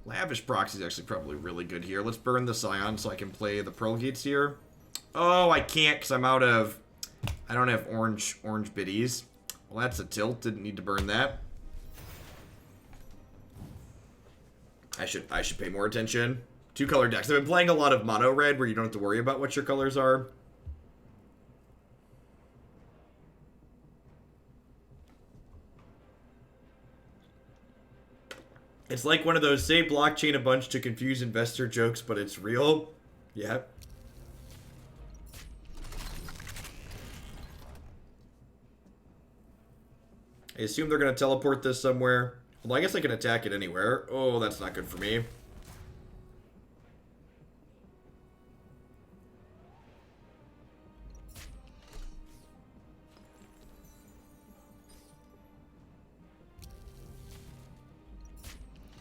Lavish proxy is actually probably really good here. Let's burn the Scion so I can play the Pearl Gates here. Oh, I can't because I don't have orange biddies. Well, that's a tilt. Didn't need to burn that. I should pay more attention. 2-color decks. I've been playing a lot of mono red where you don't have to worry about what your colors are. It's like one of those say blockchain a bunch to confuse investor jokes, but it's real. Yeah. I assume they're going to teleport this somewhere. Well, I guess I can attack it anywhere. Oh, that's not good for me.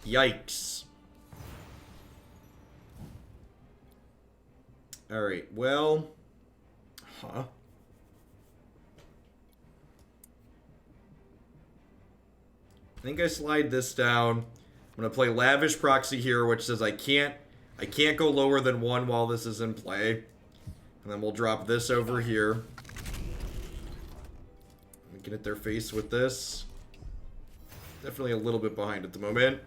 Yikes. Alright, well... Huh? I think I slide this down. I'm gonna play Lavish Proxy here, which says I can't go lower than 1 while this is in play. And then we'll drop this over here. We can hit their face with this. Definitely a little bit behind at the moment.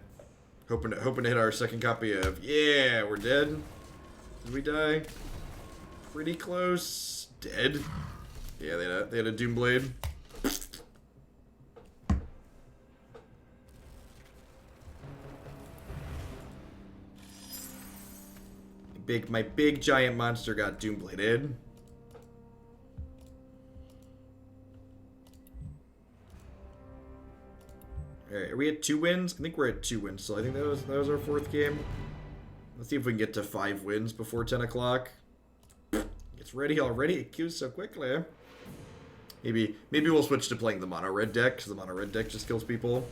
Hoping to hit our second copy of... Yeah, we're dead. Did we die? Pretty close. Dead. Yeah, they had a Doomblade. My big giant monster got Doombladed. Alright, are we at 2 wins? I think we're at 2 wins, so I think that was our 4th game. Let's see if we can get to 5 wins before 10 o'clock. It's ready already. It queues so quickly. Maybe we'll switch to playing the mono red deck, because the mono red deck just kills people.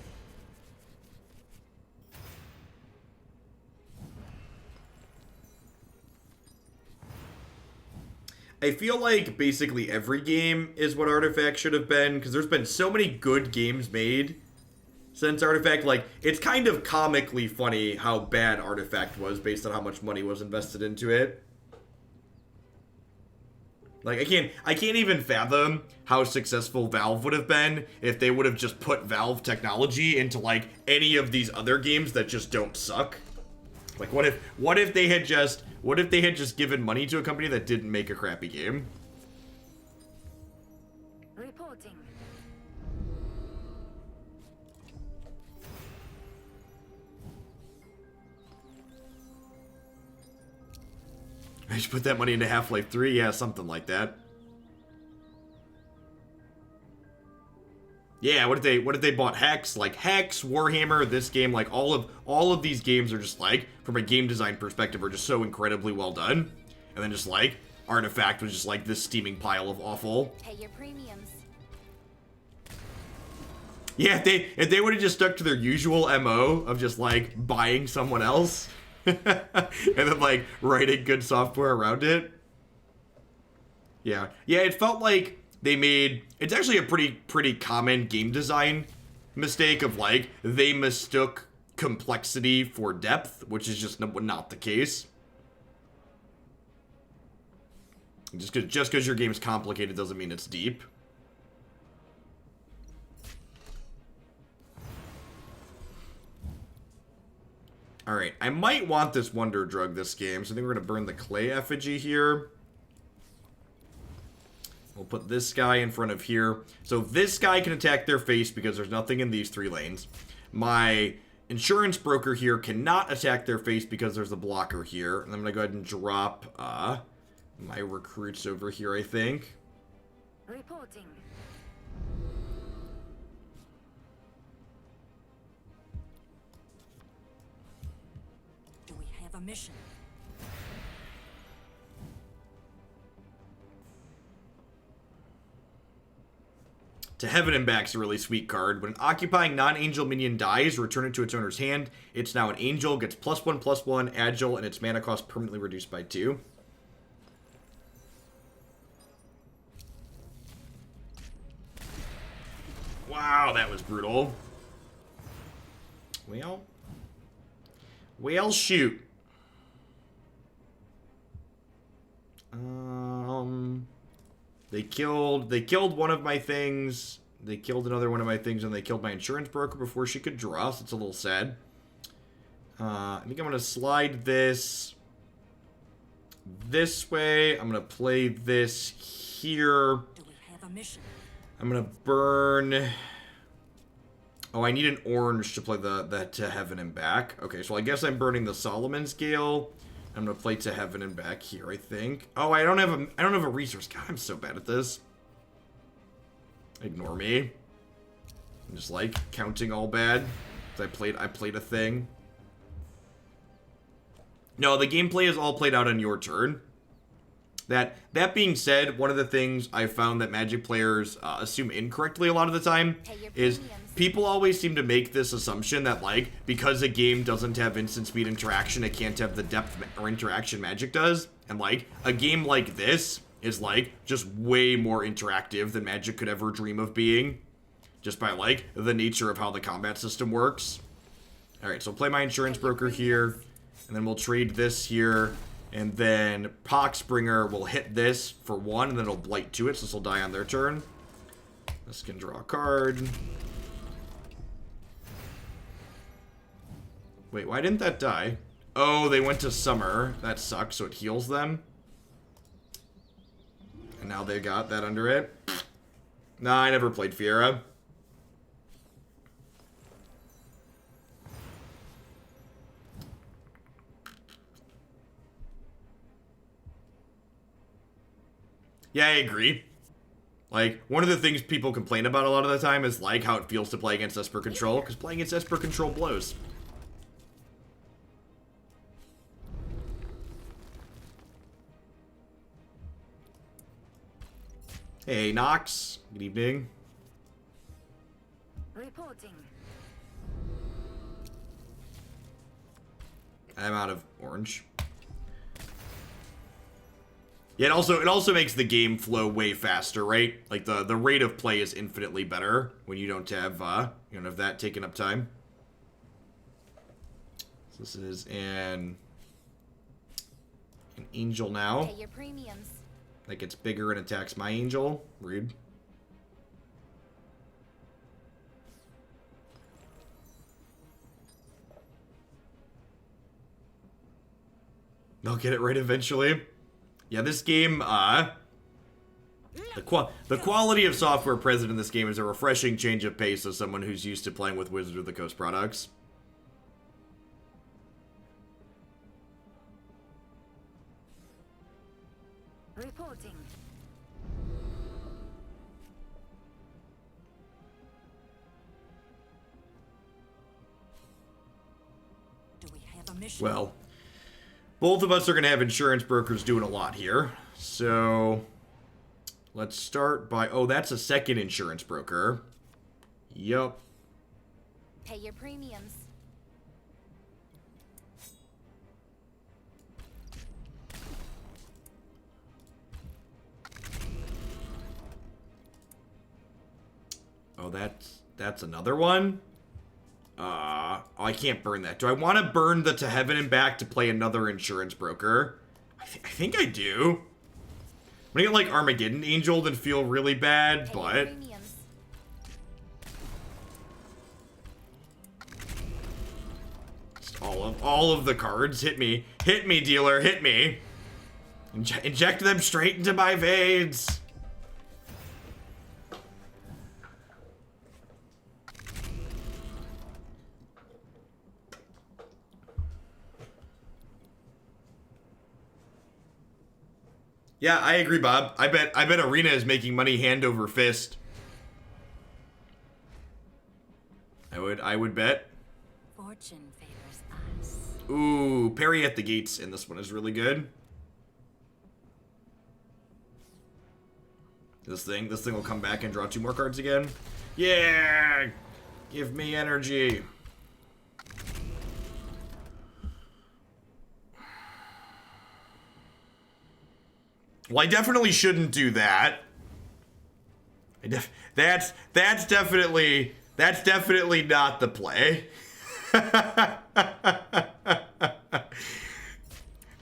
I feel like basically every game is what Artifact should have been, because there's been so many good games made Since Artifact, like, it's kind of comically funny how bad Artifact was based on how much money was invested into it. Like, I can't even fathom how successful Valve would have been if they would have just put Valve technology into, like, any of these other games that just don't suck. Like, what if they had just given money to a company that didn't make a crappy game? Reporting. I should put that money into Half-Life 3, yeah, something like that. Yeah, what if they bought Hex? Like Hex, Warhammer, this game, like all of these games are just like, from a game design perspective, are just so incredibly well done. And then just like Artifact was just like this steaming pile of awful. Pay your premiums. Yeah, if they would have just stuck to their usual MO of just like buying someone else and then like writing good software around it. Yeah. Yeah, it felt like they made, it's actually a pretty common game design mistake of like they mistook complexity for depth, which is just not the case. Just because your game's complicated doesn't mean it's deep. Alright, I might want this Wonder Drug this game, so I think we're going to burn the clay effigy here. We'll put this guy in front of here. So this guy can attack their face because there's nothing in these 3 lanes. My insurance broker here cannot attack their face because there's a blocker here. And I'm going to go ahead and drop my recruits over here, I think. Reporting. Do we have a mission? To Heaven and Back's a really sweet card. When an occupying non-angel minion dies, return it to its owner's hand. It's now an angel, gets +1/+1, agile, and its mana cost permanently reduced by 2. Wow, that was brutal. Well, shoot. They killed one of my things. They killed another one of my things, and they killed my insurance broker before she could draw, so it's a little sad. I think I'm going to slide this way. I'm going to play this here. Do we have a mission? I'm going to burn... Oh, I need an orange to play the To Heaven and Back. Okay, so I guess I'm burning the Solomon's Gale. I'm gonna play To Heaven and Back here, I think. Oh, I don't have a resource. God, I'm so bad at this. Ignore me. I'm just like counting all bad. I played a thing. No, the gameplay is all played out on your turn. That being said, one of the things I found that Magic players assume incorrectly a lot of the time is people always seem to make this assumption that, like, because a game doesn't have instant speed interaction, it can't have the depth or interaction Magic does. And, like, a game like this is, like, just way more interactive than Magic could ever dream of being. Just by, like, the nature of how the combat system works. Alright, so play my insurance broker here. And then we'll trade this here. And then Poxbringer will hit this for 1, and then it'll blight to it, so this will die on their turn. This can draw a card. Wait, why didn't that die? Oh, they went to Summer. That sucks, so it heals them. And now they got that under it. Nah, I never played Fiera. Yeah, I agree. Like, one of the things people complain about a lot of the time is, like, how it feels to play against Esper Control, because playing against Esper Control blows. Hey, Nox. Good evening. Reporting. I'm out of orange. Yeah, it also makes the game flow way faster, right? Like the rate of play is infinitely better when you don't have that taking up time. So this is an angel now. Pay your premiums. That gets bigger and attacks my angel. Rude. They'll get it right eventually. Yeah, this game, the quality of software present in this game is a refreshing change of pace as someone who's used to playing with Wizard of the Coast products. Reporting. Do we have a mission? Well, both of us are going to have insurance brokers doing a lot here. So, let's start by... Oh, that's a second insurance broker. Yup. Pay your premiums. Oh, that's another one? Oh, I can't burn that. Do I want to burn the To Heaven and Back to play another insurance broker? I think I do. I'm gonna get, like, Armageddon Angeled and feel really bad, Pay your but... premiums. Just all of the cards. Hit me. Hit me, dealer. Hit me. Inject them straight into my veins. Yeah, I agree, Bob. I bet Arena is making money hand over fist. I would bet. Fortune favors us. Ooh, Peri at the gates in this one is really good. This thing will come back and draw 2 more cards again. Yeah! Give me energy. Well, I definitely shouldn't do that. That's definitely not the play.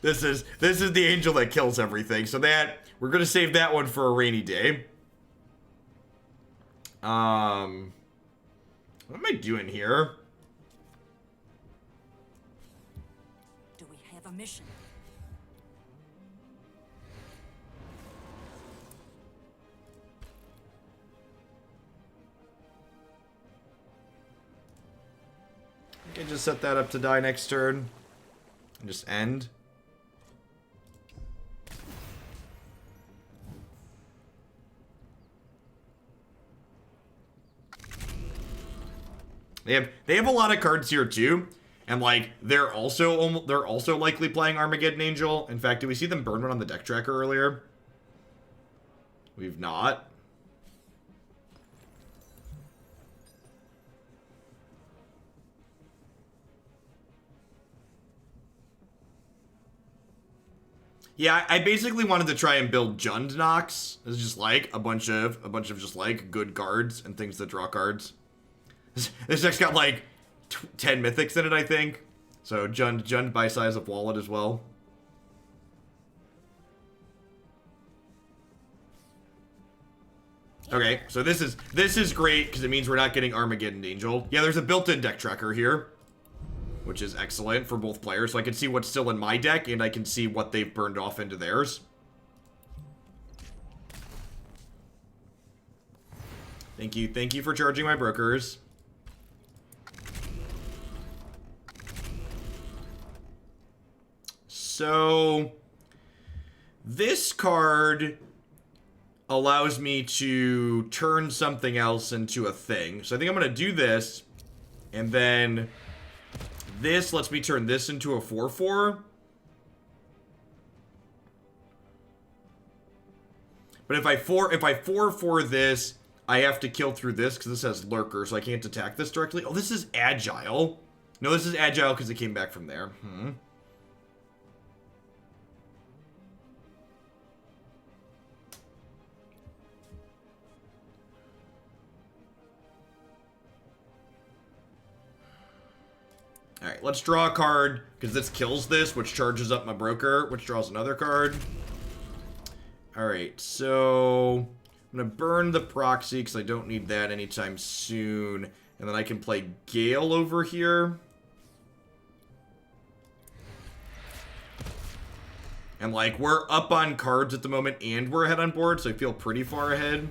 This is the angel that kills everything. So that we're gonna save that one for a rainy day. What am I doing here? Do we have a mission? I can just set that up to die next turn. And just end. They have a lot of cards here too. And like they're also likely playing Armageddon Angel. In fact, did we see them burn one on the deck tracker earlier? We've not. Yeah, I basically wanted to try and build Jund Nox. It's just like a bunch of just like good cards and things that draw cards. This deck's got like 10 mythics in it, I think. So Jund by size of wallet as well. Okay, so this is great because it means we're not getting Armageddon Angel. Yeah, there's a built-in deck tracker here, which is excellent for both players. So I can see what's still in my deck, and I can see what they've burned off into theirs. Thank you for charging my brokers. So, this card allows me to turn something else into a thing. So I think I'm going to do this, and then... this lets me turn this into a 4/4. But if I 4/4 this, I have to kill through this because this has lurker, so I can't attack this directly. Oh, this is agile. No, this is agile because it came back from there. let's draw a card, because this kills this, which charges up my broker, which draws another card. Alright, so I'm going to burn the proxy, because I don't need that anytime soon. And then I can play Gale over here. And, like, we're up on cards at the moment, and we're ahead on board, so I feel pretty far ahead.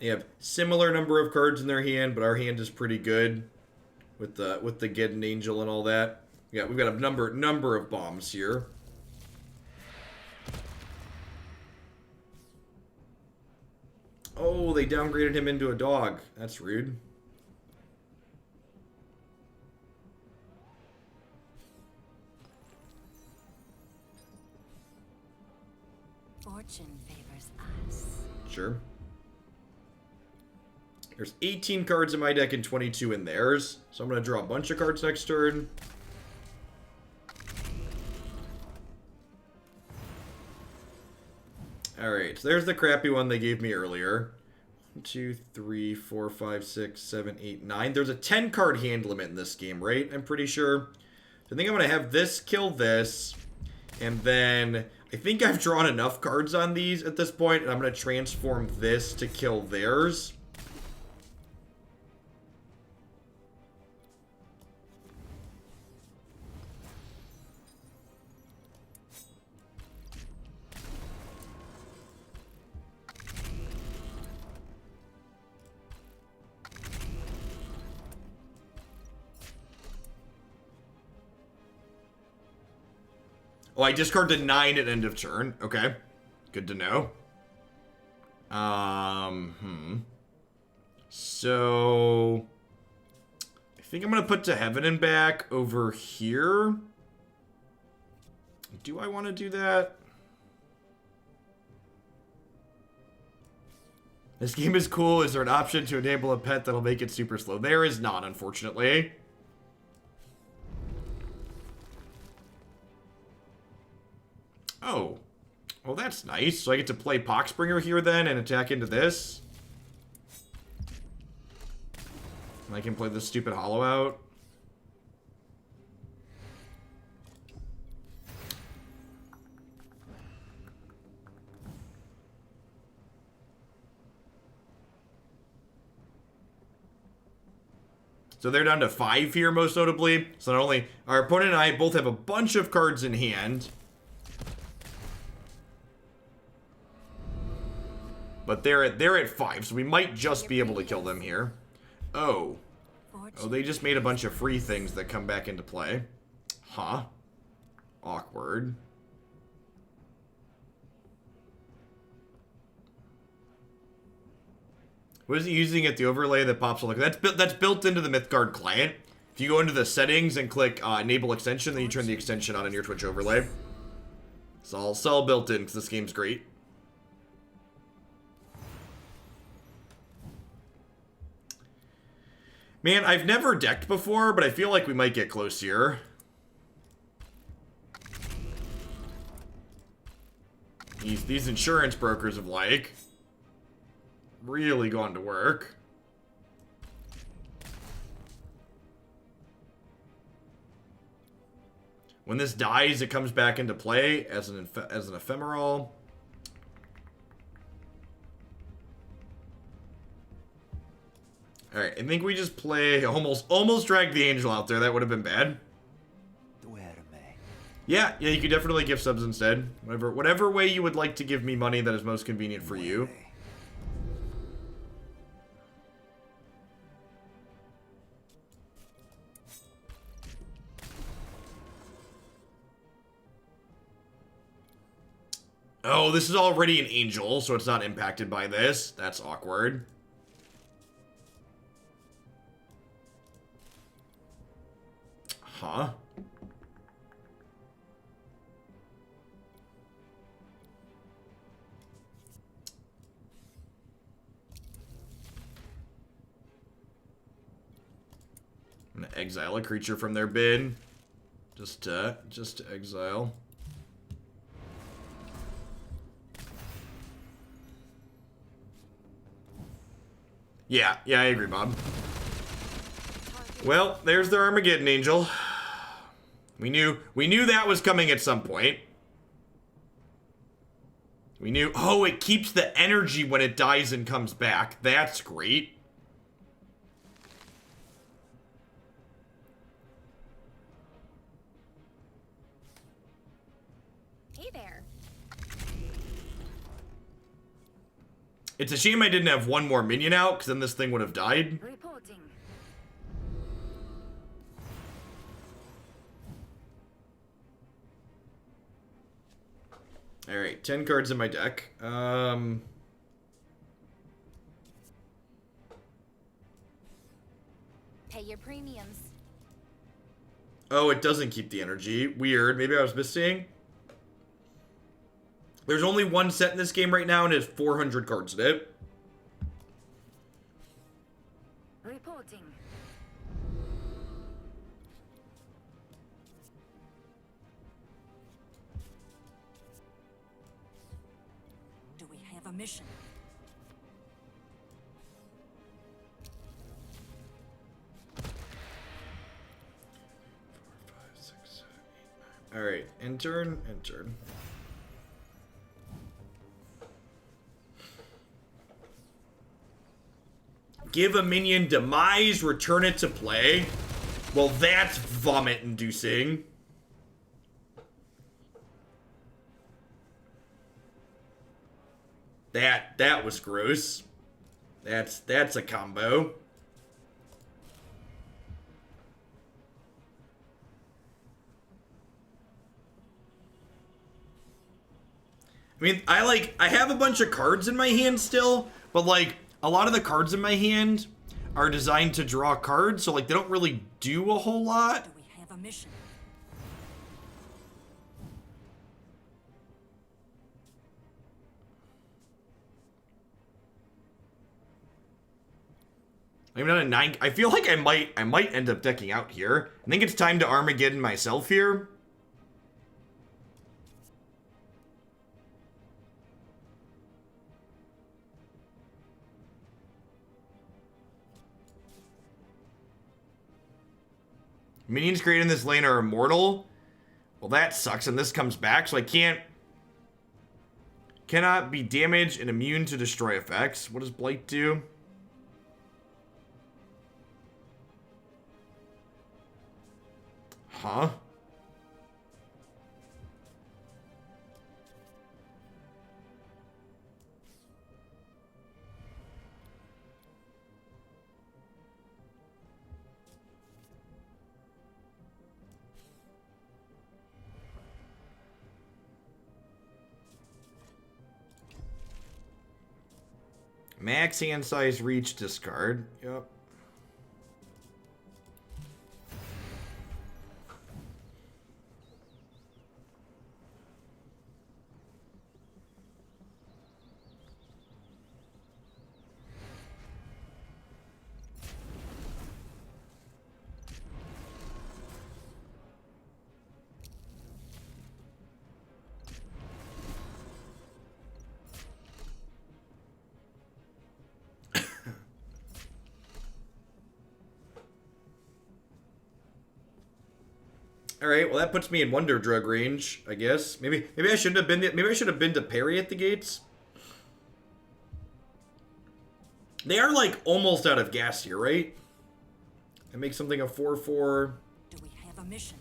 They have similar number of cards in their hand, but our hand is pretty good with the Get an Angel and all that. Yeah, we've got a number of bombs here. Oh, they downgraded him into a dog. That's rude. Fortune favors us. Sure. There's 18 cards in my deck and 22 in theirs. So I'm going to draw a bunch of cards next turn. Alright, so there's the crappy one they gave me earlier. 1, 2, 3, 4, 5, 6, 7, 8, 9. There's a 10 card hand limit in this game, right? I'm pretty sure. So I think I'm going to have this kill this. And then I think I've drawn enough cards on these at this point, and I'm going to transform this to kill theirs. Oh, I discarded 9 at end of turn. Okay. Good to know. So I think I'm going to put To Heaven and Back over here. Do I want to do that? This game is cool. Is there an option to enable a pet that'll make it super slow? There is not, unfortunately. Oh. Well, that's nice. So I get to play Poxbringer here then and attack into this. And I can play this stupid Hollow out. So they're down to 5 here, most notably. So not only our opponent and I both have a bunch of cards in hand, but they're at 5, so we might just be able to kill them here. Oh. Oh, they just made a bunch of free things that come back into play. Huh. Awkward. What is he using at the overlay that pops up? That's built into the Mythgard client. If you go into the settings and click enable extension, then you turn the extension on in your Twitch overlay. It's all built in because this game's great. Man, I've never decked before, but I feel like we might get close here. These insurance brokers have, like, really gone to work. When this dies, it comes back into play as an ephemeral. Alright, I think we just play almost drag the angel out there. That would have been bad. Yeah, you could definitely give subs instead. Whatever way you would like to give me money that is most convenient for you. Oh, this is already an angel, so it's not impacted by this. That's awkward. Huh? I'm gonna exile a creature from their bin. Just to exile. Yeah, I agree, Bob. Well, there's their Armageddon Angel. We knew that was coming at some point. We knew, oh, it keeps the energy when it dies and comes back. That's great. Hey there. It's a shame I didn't have one more minion out, because then this thing would have died. Reporting. Alright, 10 cards in my deck. Pay your premiums. Oh, it doesn't keep the energy. Weird. Maybe I was missing. There's only one set in this game right now, and it's 400 cards in it. Reporting. Do we have a mission? Alright, intern. Give a minion demise, return it to play. Well, that's vomit-inducing. That was gross. That's a combo. I mean, I have a bunch of cards in my hand still, but like a lot of the cards in my hand are designed to draw cards, so like they don't really do a whole lot. Do we have a mission? I'm not a 9. I feel like I might end up decking out here. I think it's time to Armageddon myself here. Minions created in this lane are immortal. Well, that sucks, and this comes back, so I cannot be damaged and immune to destroy effects. What does Blight do? Huh? Max hand size, reach, discard. Yep. All right, well that puts me in Wonder Drug range, I guess. Maybe I shouldn't have been. Maybe I should have been to Peri at the gates. They are like almost out of gas here, right? I make something a 4/4. Do we have a mission?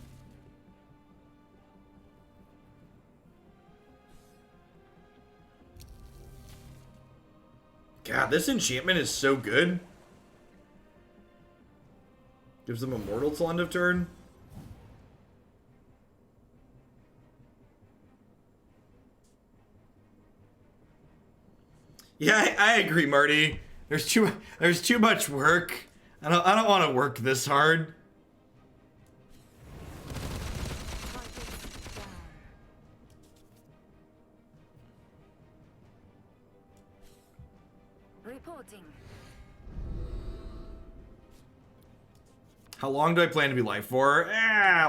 God, this enchantment is so good. Gives them immortal till end of turn. Yeah, I agree, Marty. There's too much work. I don't want to work this hard. Reporting. How long do I plan to be live for?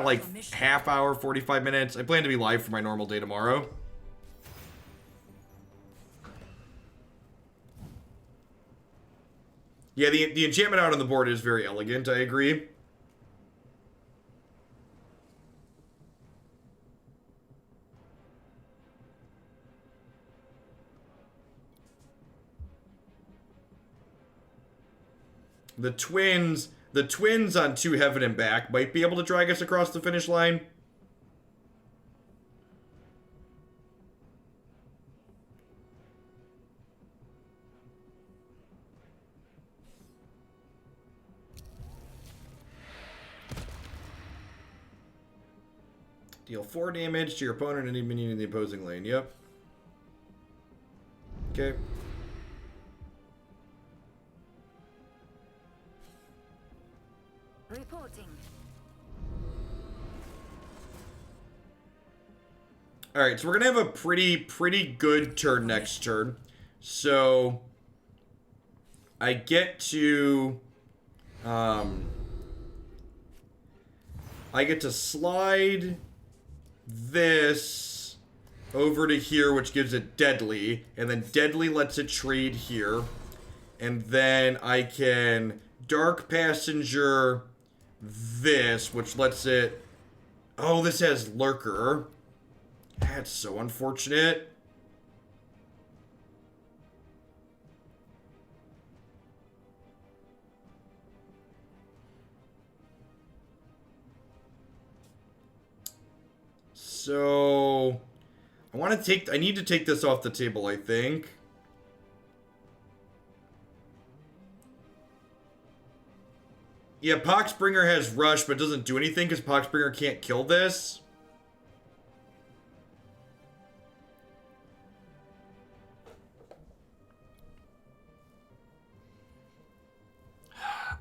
Like half hour, 45 minutes. I plan to be live for my normal day tomorrow. Yeah, the enchantment out on the board is very elegant, I agree. The twins on 2 Heaven and Back might be able to drag us across the finish line. Deal 4 damage to your opponent and any minion in the opposing lane. Yep. Okay. Reporting. Alright, so we're going to have a pretty good turn next turn. So, I get to... I get to slide this over to here, which gives it deadly. And then deadly lets it trade here. And then I can Dark Passenger this, which lets it... Oh, this has Lurker. That's so unfortunate. So... I need to take this off the table, I think. Yeah, Poxbringer has Rush, but doesn't do anything because Poxbringer can't kill this.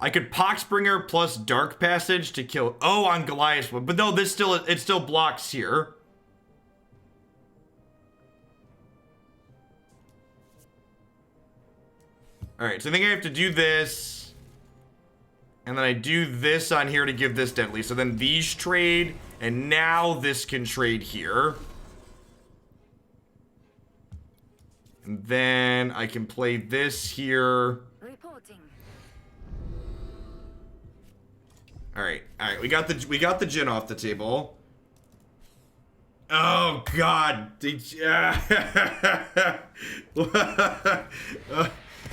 I could Poxbringer plus Dark Passage to kill... Oh, on Goliath. But no, it still blocks here. Alright, so I think I have to do this. And then I do this on here to give this deadly. So then these trade, and now this can trade here. And then I can play this here. Reporting. Alright, we got the gin off the table. Oh god.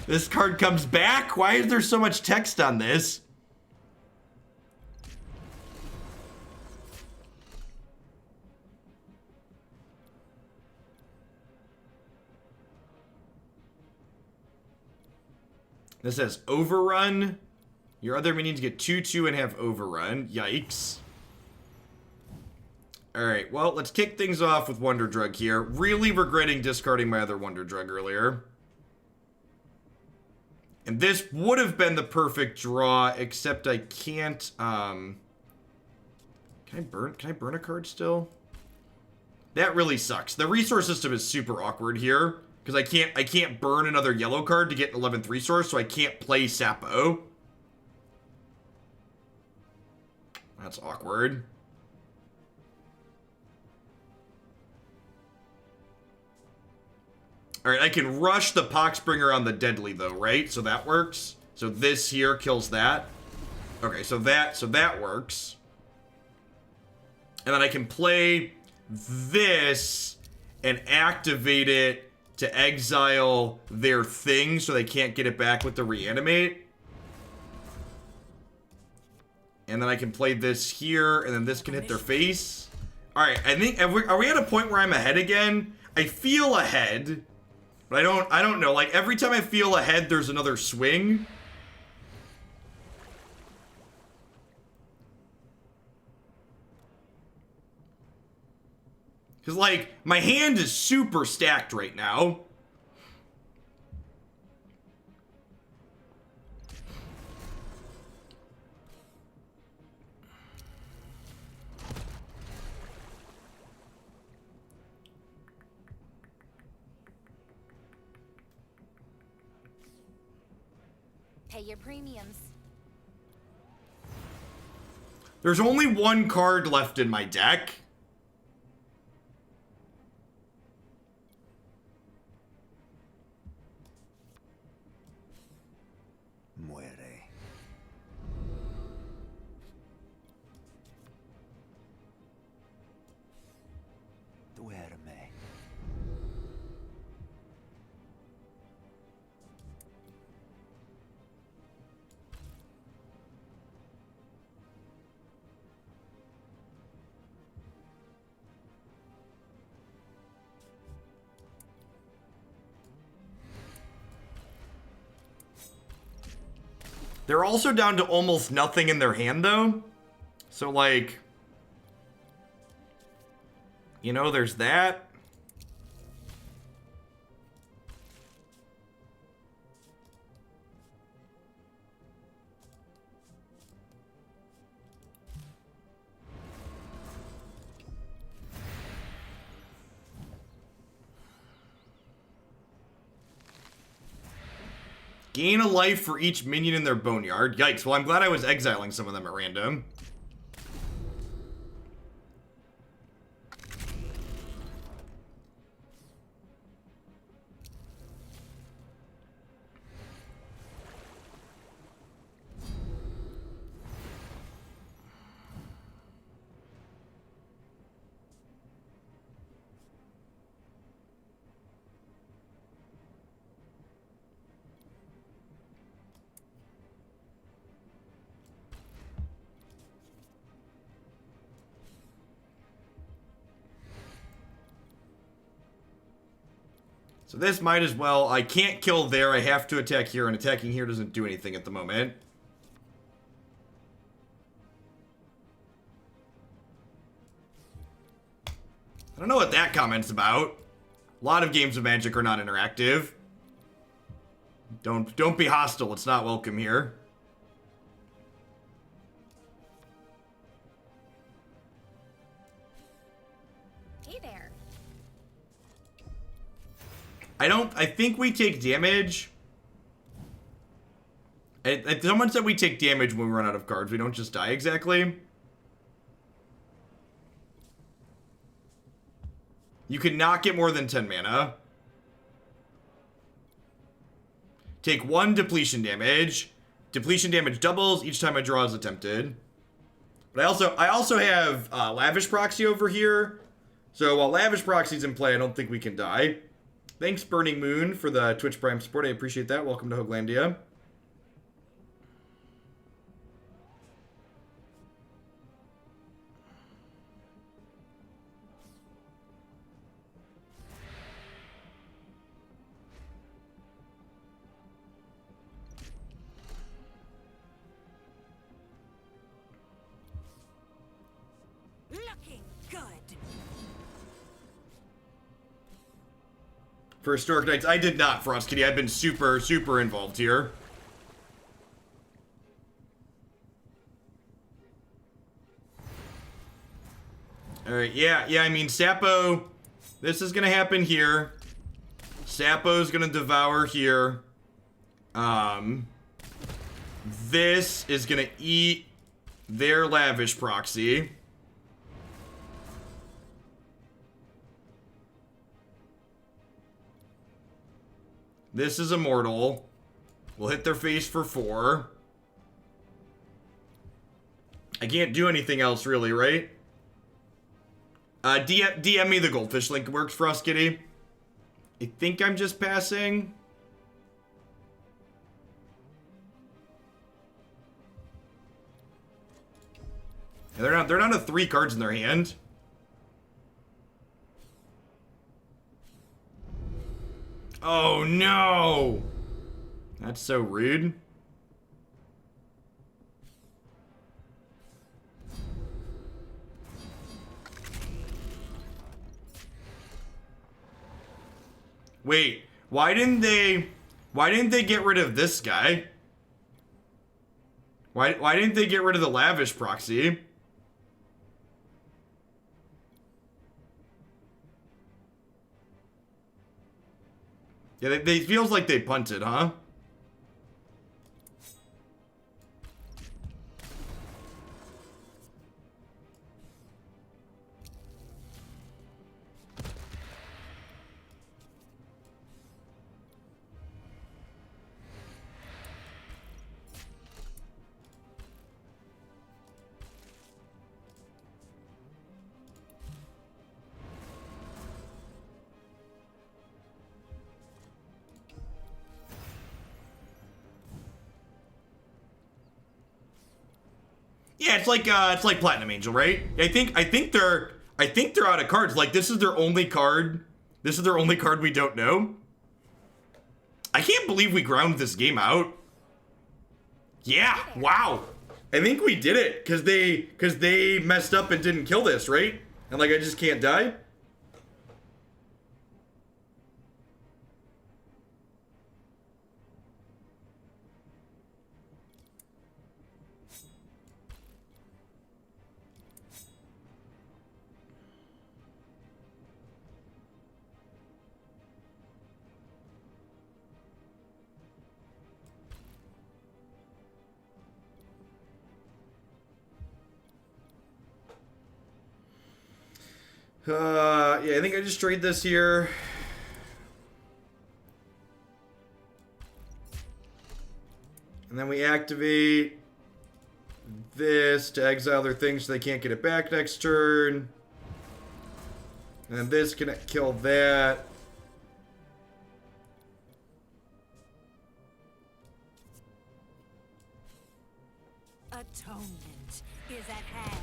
This card comes back? Why is there so much text on this? This says overrun. Your other minions get 2/2 and have overrun. Yikes. Alright, well, let's kick things off with Wonder Drug here. Really regretting discarding my other Wonder Drug earlier. And this would have been the perfect draw, except I can't, Can I burn a card still? That really sucks. The resource system is super awkward here. Because I can't burn another yellow card to get an 11th resource, so I can't play Sapo. That's awkward. Alright, I can rush the Poxbringer on the deadly though, right? So that works. So this here kills that. Okay, so that works. And then I can play this and activate it to exile their thing so they can't get it back with the reanimate. And then I can play this here, and then this can hit their face. Alright, I think, are we at a point where I'm ahead again? I feel ahead, but I don't know. Like, every time I feel ahead, there's another swing. Because, like, my hand is super stacked right now. Pay your premiums. There's only one card left in my deck. Muere. Duerme. They're also down to almost nothing in their hand, though. So, like, you know, there's that. Gain a life for each minion in their boneyard. Yikes. Well, I'm glad I was exiling some of them at random. So this might as well. I can't kill there. I have to attack here, and attacking here doesn't do anything at the moment. I don't know what that comment's about. A lot of games of Magic are not interactive. Don't be hostile. It's not welcome here. Hey there. I think we take damage. Someone said we take damage when we run out of cards. We don't just die exactly. You cannot get more than 10 mana. Take 1 depletion damage. Depletion damage doubles each time a draw is attempted. But I also have lavish proxy over here. So while lavish proxy's in play, I don't think we can die. Thanks, Burning Moon, for the Twitch Prime support. I appreciate that. Welcome to Hoaglandia. Looking good. For Historic Knights, I did not, Frost Kitty. I've been super, super involved here. Alright, yeah, I mean, Sapo, this is gonna happen here. Sapo's gonna devour here. This is gonna eat their lavish proxy. This is immortal. We'll hit their face for 4. I can't do anything else, really, right? DM me the goldfish link. Works for us, Kitty. I think I'm just passing. Yeah, they're down to 3 cards in their hand. Oh no! That's so rude. Wait, why didn't they get rid of this guy? Why didn't they get rid of the lavish proxy? Yeah, they feels like they punted, huh? Yeah, it's like Platinum Angel, right? I think they're out of cards. Like, this is their only card. This is their only card we don't know. I can't believe we ground this game out. Yeah, wow. I think we did it because they messed up and didn't kill this, right? And like, I just can't die. Yeah, I think I just trade this here. And then we activate this to exile their thing so they can't get it back next turn. And then this can kill that. Atonement is at hand.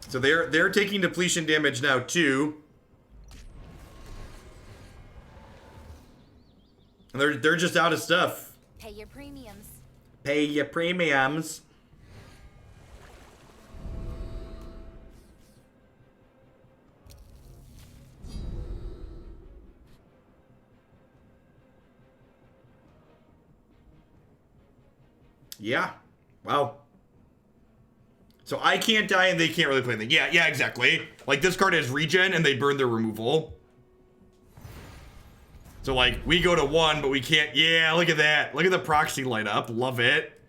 So they're taking depletion damage now too. And they're just out of stuff. Pay your premiums. Pay your premiums. Yeah. Wow. So I can't die and they can't really play anything. Yeah, exactly. Like, this card has regen and they burn their removal. So, like, we go to 1, but we can't. Yeah, look at that. Look at the proxy light up. Love it.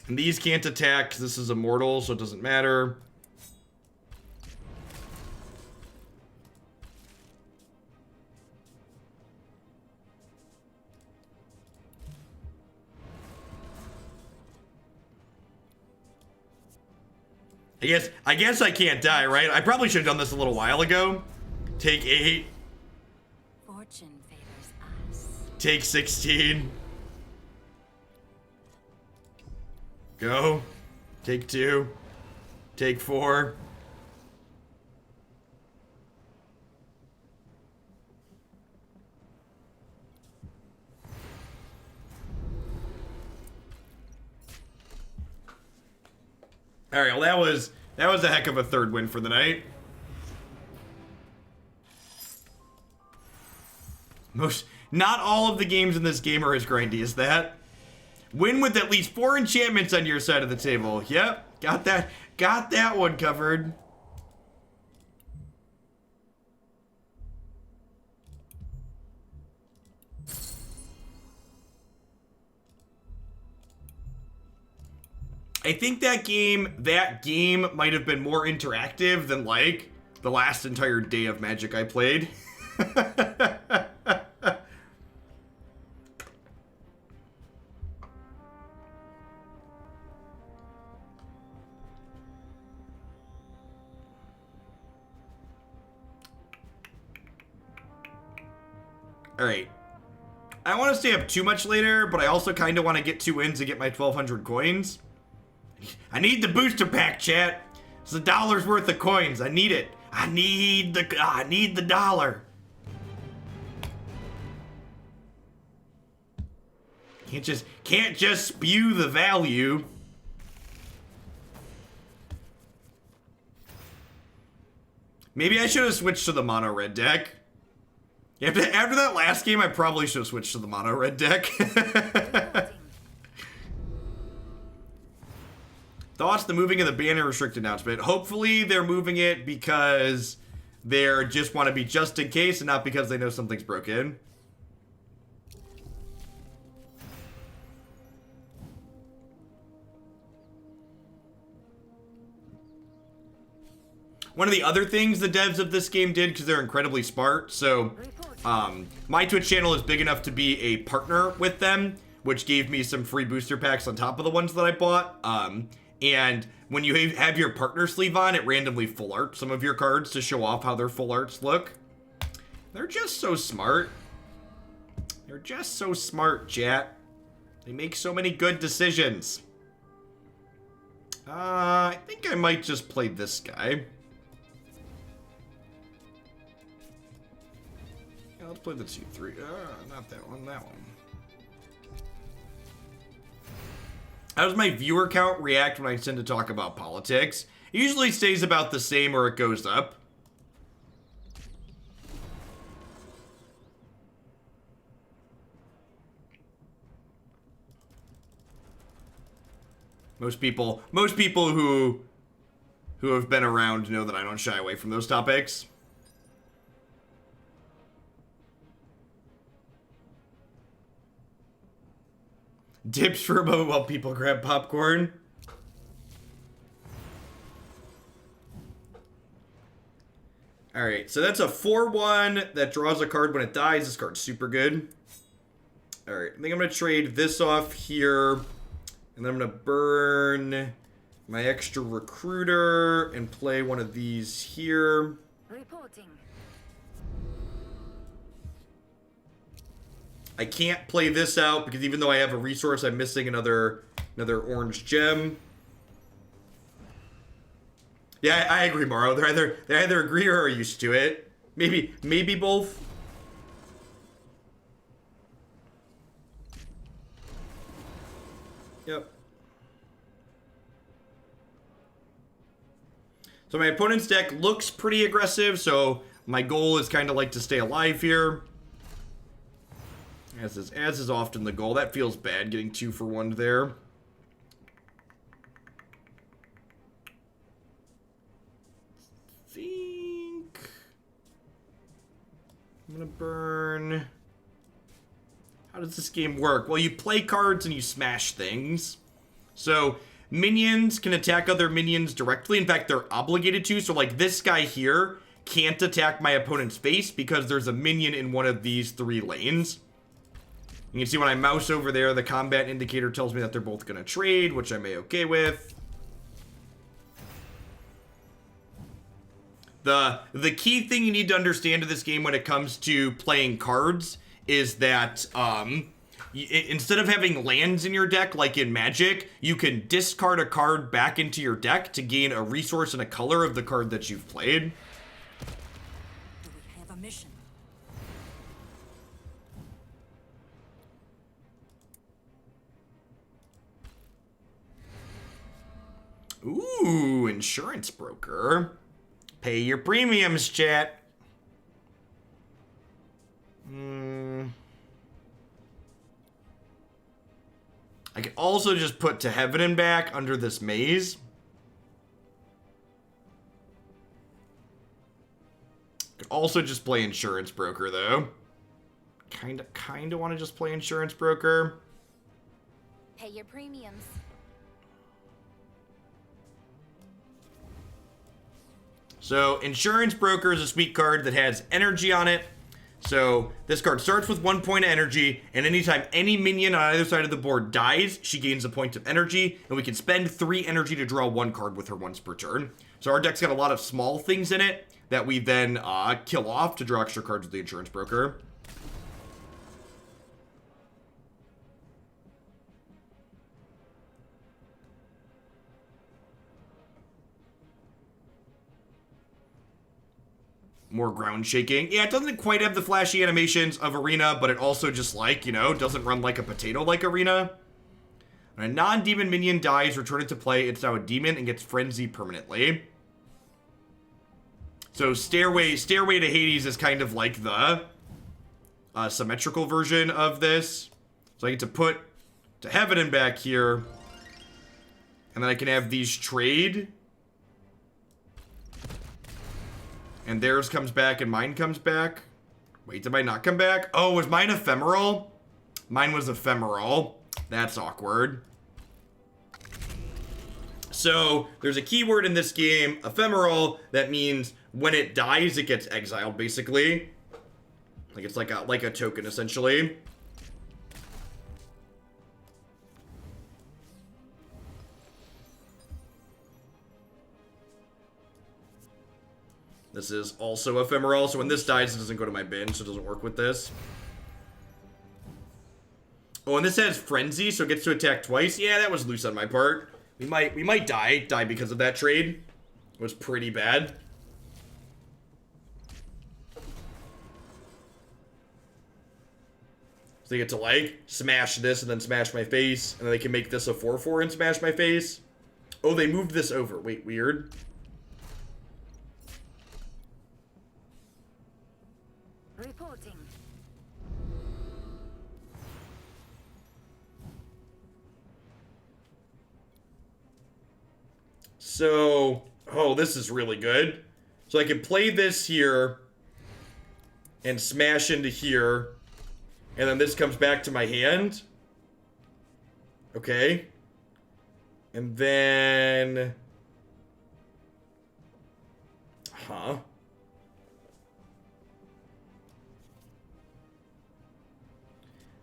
And these can't attack because this is immortal, so it doesn't matter. I guess I can't die, right? I probably should have done this a little while ago. Take 8. Fortune favors us. Take 16. Go. Take 2. Take 4. All right, well that was a heck of a third win for the night. Not all of the games in this game are as grindy as that. Win with at least 4 enchantments on your side of the table. Yep, got that one covered. I think that game might have been more interactive than like the last entire day of Magic I played. All right. I don't want to stay up too much later, but I also kind of want to get 2 wins to get my 1,200 coins. I need the booster pack, chat. It's $1 worth of coins. I need it. I need the dollar. Can't just spew the value. Maybe I should have switched to the mono red deck. After that last game, I probably should have switched to the mono red deck. Thoughts, the moving of the banner restrict announcement. Hopefully they're moving it because they just want to be just in case and not because they know something's broken. One of the other things the devs of this game did, because they're incredibly smart, so my Twitch channel is big enough to be a partner with them, which gave me some free booster packs on top of the ones that I bought. And when you have your partner sleeve on, it randomly full art some of your cards to show off how their full arts look. They're just so smart. They're just so smart, chat. They make so many good decisions. I think I might just play this guy. Yeah, let's play the 2-3. Not that one, that one. How does my viewer count react when I tend to talk about politics? It usually stays about the same or it goes up. Most people who have been around know that I don't shy away from those topics. Dips for a moment while people grab popcorn. Alright, so that's a 4-1 that draws a card when it dies. This card's super good. Alright, I think I'm going to trade this off here. And then I'm going to burn my extra recruiter and play one of these here. Reporting. I can't play this out because even though I have a resource, I'm missing another orange gem. Yeah, I agree, Morrow. They either agree or are used to it. Maybe both. Yep. So my opponent's deck looks pretty aggressive, so my goal is kind of like to stay alive here. As is often the goal. That feels bad, getting 2 for 1 there. Think I'm gonna burn. How does this game work? Well, you play cards and you smash things. So minions can attack other minions directly. In fact, they're obligated to. So like this guy here can't attack my opponent's face because there's a minion in one of these 3 lanes. You can see when I mouse over there, the combat indicator tells me that they're both going to trade, which I'm okay with. The key thing you need to understand to this game when it comes to playing cards is that instead of having lands in your deck like in Magic, you can discard a card back into your deck to gain a resource and a color of the card that you've played. Do we have a mission? Ooh, insurance broker. Pay your premiums, chat. I could also just put To Heaven and Back under this maze. Could also just play insurance broker though. Kinda want to just play insurance broker. Pay your premiums. So, Insurance Broker is a sweet card that has energy on it. So, this card starts with 1 point of energy, and anytime any minion on either side of the board dies, she gains a point of energy, and we can spend 3 energy to draw 1 card with her once per turn. So, our deck's got a lot of small things in it that we then kill off to draw extra cards with the Insurance Broker. More ground shaking. Yeah, it doesn't quite have the flashy animations of Arena, but it also just like, you know, doesn't run like a potato like Arena. When a non-demon minion dies, return it to play. It's now a demon and gets Frenzy permanently. So Stairway to Hades is kind of like the symmetrical version of this. So I get to put To Heaven and Back here. And then I can have these trade. And theirs comes back and mine comes back. Wait, did mine not come back? Oh, was mine ephemeral? Mine was ephemeral. That's awkward. So, there's a keyword in this game, ephemeral, that means when it dies, it gets exiled, basically. Like, it's like a token, essentially. This is also ephemeral, so when this dies, it doesn't go to my bin, so it doesn't work with this. Oh, and this has frenzy, so it gets to attack twice. Yeah, that was loose on my part. We might die because of that trade. It was pretty bad. So they get to, like, smash this and then smash my face. And then they can make this a 4/4 and smash my face. Oh, they moved this over. Wait, weird. Reporting. So, oh, this is really good. So I can play this here and smash into here. And then this comes back to my hand. Okay. And then... Huh.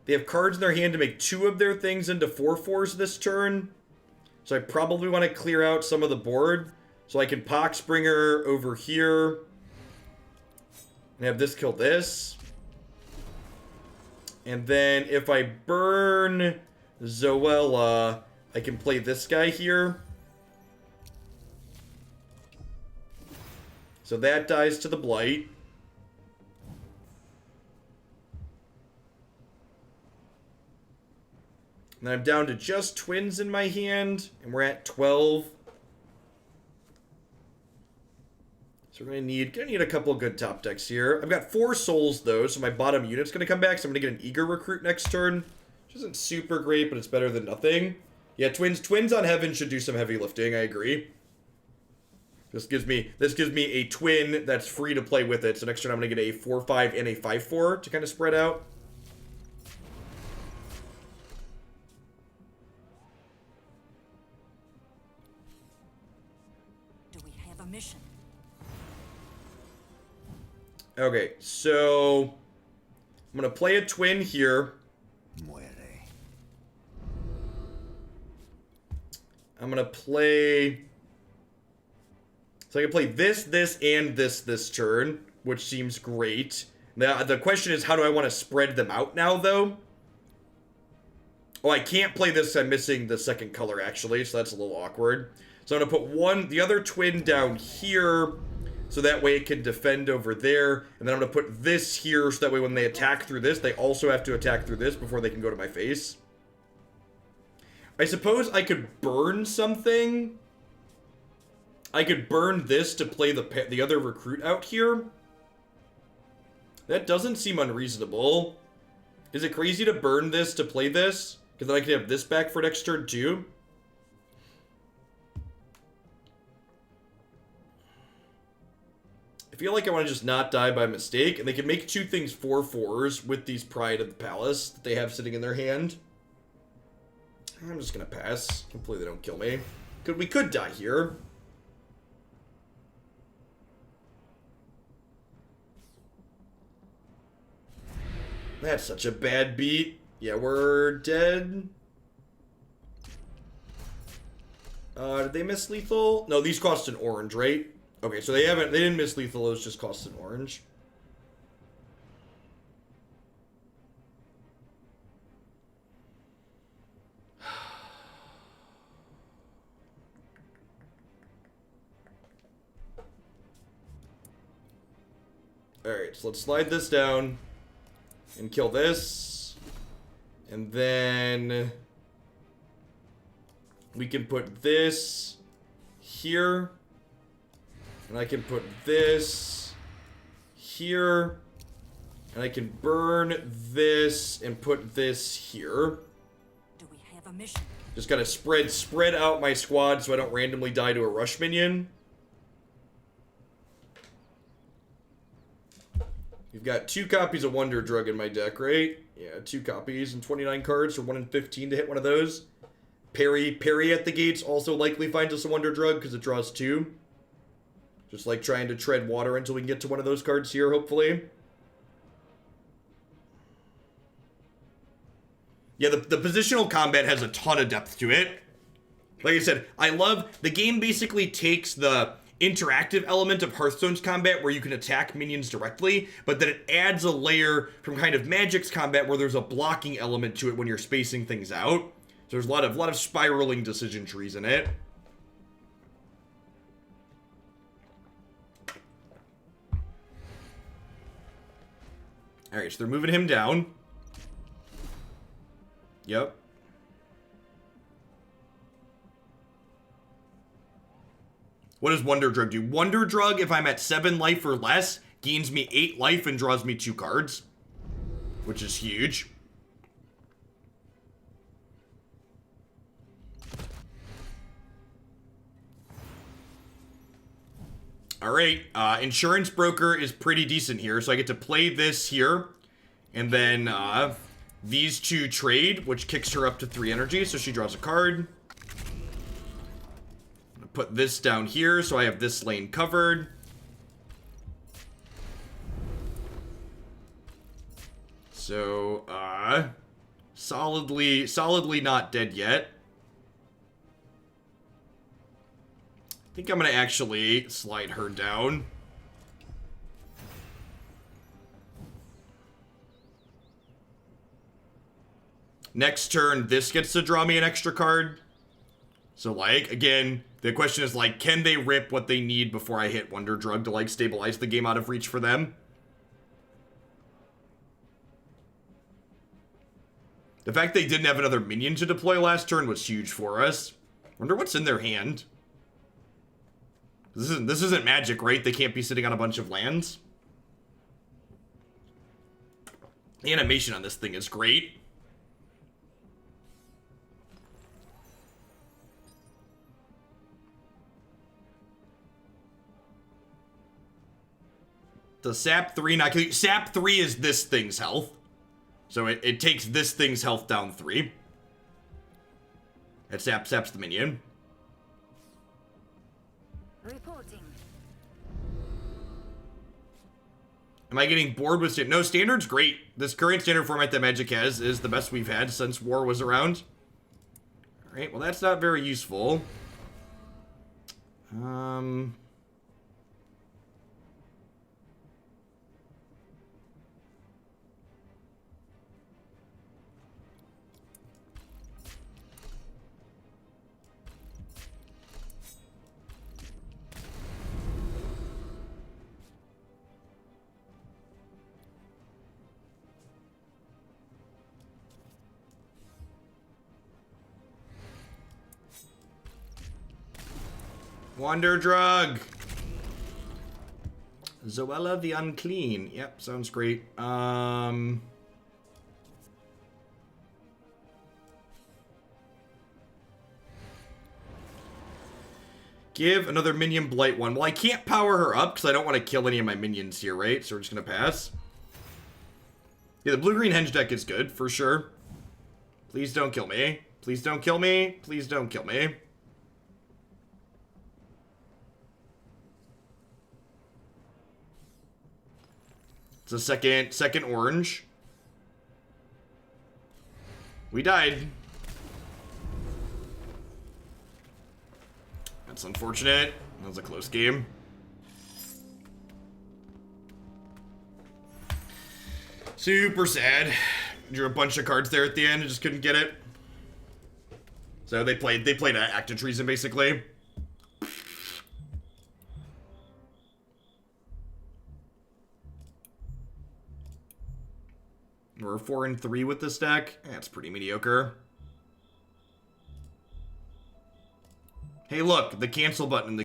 They have cards in their hand to make 2 of their things into 4/4s this turn. So I probably want to clear out some of the board. So I can poxbringer over here. And have this kill this. And then if I burn Zolea, I can play this guy here. So that dies to the blight. And I'm down to just twins in my hand, and we're at 12. So we're gonna need a couple of good top decks here. I've got 4 souls though, so my bottom unit's gonna come back. So I'm gonna get an eager recruit next turn, which isn't super great, but it's better than nothing. Yeah, twins on heaven should do some heavy lifting. I agree. This gives me a twin that's free to play with it. So next turn I'm gonna get a 4/5 and a 5/4 to kind of spread out. Do we have a mission? Okay, so I'm gonna play a twin here. I'm gonna play. So I can play this, and this turn, which seems great. Now the question is, how do I want to spread them out now, though? Oh, I can't play this. I'm missing the second color actually, so that's a little awkward. So I'm gonna put the other twin down here. So that way it can defend over there. And then I'm going to put this here so that way when they attack through this, they also have to attack through this before they can go to my face. I suppose I could burn something. I could burn this to play the other recruit out here. That doesn't seem unreasonable. Is it crazy to burn this to play this? Because then I can have this back for next turn too. I feel like I want to just not die by mistake, and they can make 2 things 4/4s with these Pride of the Palace that they have sitting in their hand. I'm just gonna pass. Hopefully they don't kill me. We could die here. That's such a bad beat. Yeah, we're dead. Did they miss lethal? No, these cost an orange, right? Okay, so they didn't miss lethal, it was just cost an orange. Alright, so let's slide this down and kill this. And then we can put this here. And I can put this here. And I can burn this and put this here. Do we have a mission? Just gotta spread out my squad so I don't randomly die to a rush minion. You've got 2 copies of Wonder Drug in my deck, right? Yeah, 2 copies and 29 cards for 1 in 15 to hit one of those. Peri at the gates also likely finds us a Wonder Drug because it draws 2. Just like trying to tread water until we can get to one of those cards here, hopefully. Yeah, the positional combat has a ton of depth to it. Like I said, I love... The game basically takes the interactive element of Hearthstone's combat where you can attack minions directly, but then it adds a layer from kind of Magic's combat where there's a blocking element to it when you're spacing things out. So there's a lot of spiraling decision trees in it. Alright, so they're moving him down. Yep. What does Wonder Drug do? Wonder Drug, if I'm at 7 life or less, gains me 8 life and draws me 2 cards. Which is huge. Alright, Insurance Broker is pretty decent here, so I get to play this here. And then, these 2 trade, which kicks her up to 3 energy, so she draws a card. Put this down here, so I have this lane covered. So, solidly not dead yet. I think I'm gonna actually slide her down. Next turn, this gets to draw me an extra card. So, like, again, the question is, like, can they rip what they need before I hit Wonder Drug to, like, stabilize the game out of reach for them? The fact they didn't have another minion to deploy last turn was huge for us. Wonder what's in their hand. This isn't Magic, right? They can't be sitting on a bunch of lands. The animation on this thing is great. The sap 3, not sap 3 is this thing's health. So it takes this thing's health down 3. It saps the minion. Reporting. Am I getting bored with standard? No, standard's great. This current standard format that Magic has is the best we've had since War was around. Alright, well that's not very useful. Wonder Drug. Zolea the Unclean. Yep, sounds great. Give another minion Blight 1. Well, I can't power her up because I don't want to kill any of my minions here, right? So we're just going to pass. Yeah, the blue-green henge deck is good, for sure. Please don't kill me. Please don't kill me. Please don't kill me. It's a second orange. We died. That's unfortunate. That was a close game. Super sad. Drew a bunch of cards there at the end and just couldn't get it. So they played active treason basically. We're 4-3 with this deck. That's pretty mediocre. Hey, look, the cancel button in the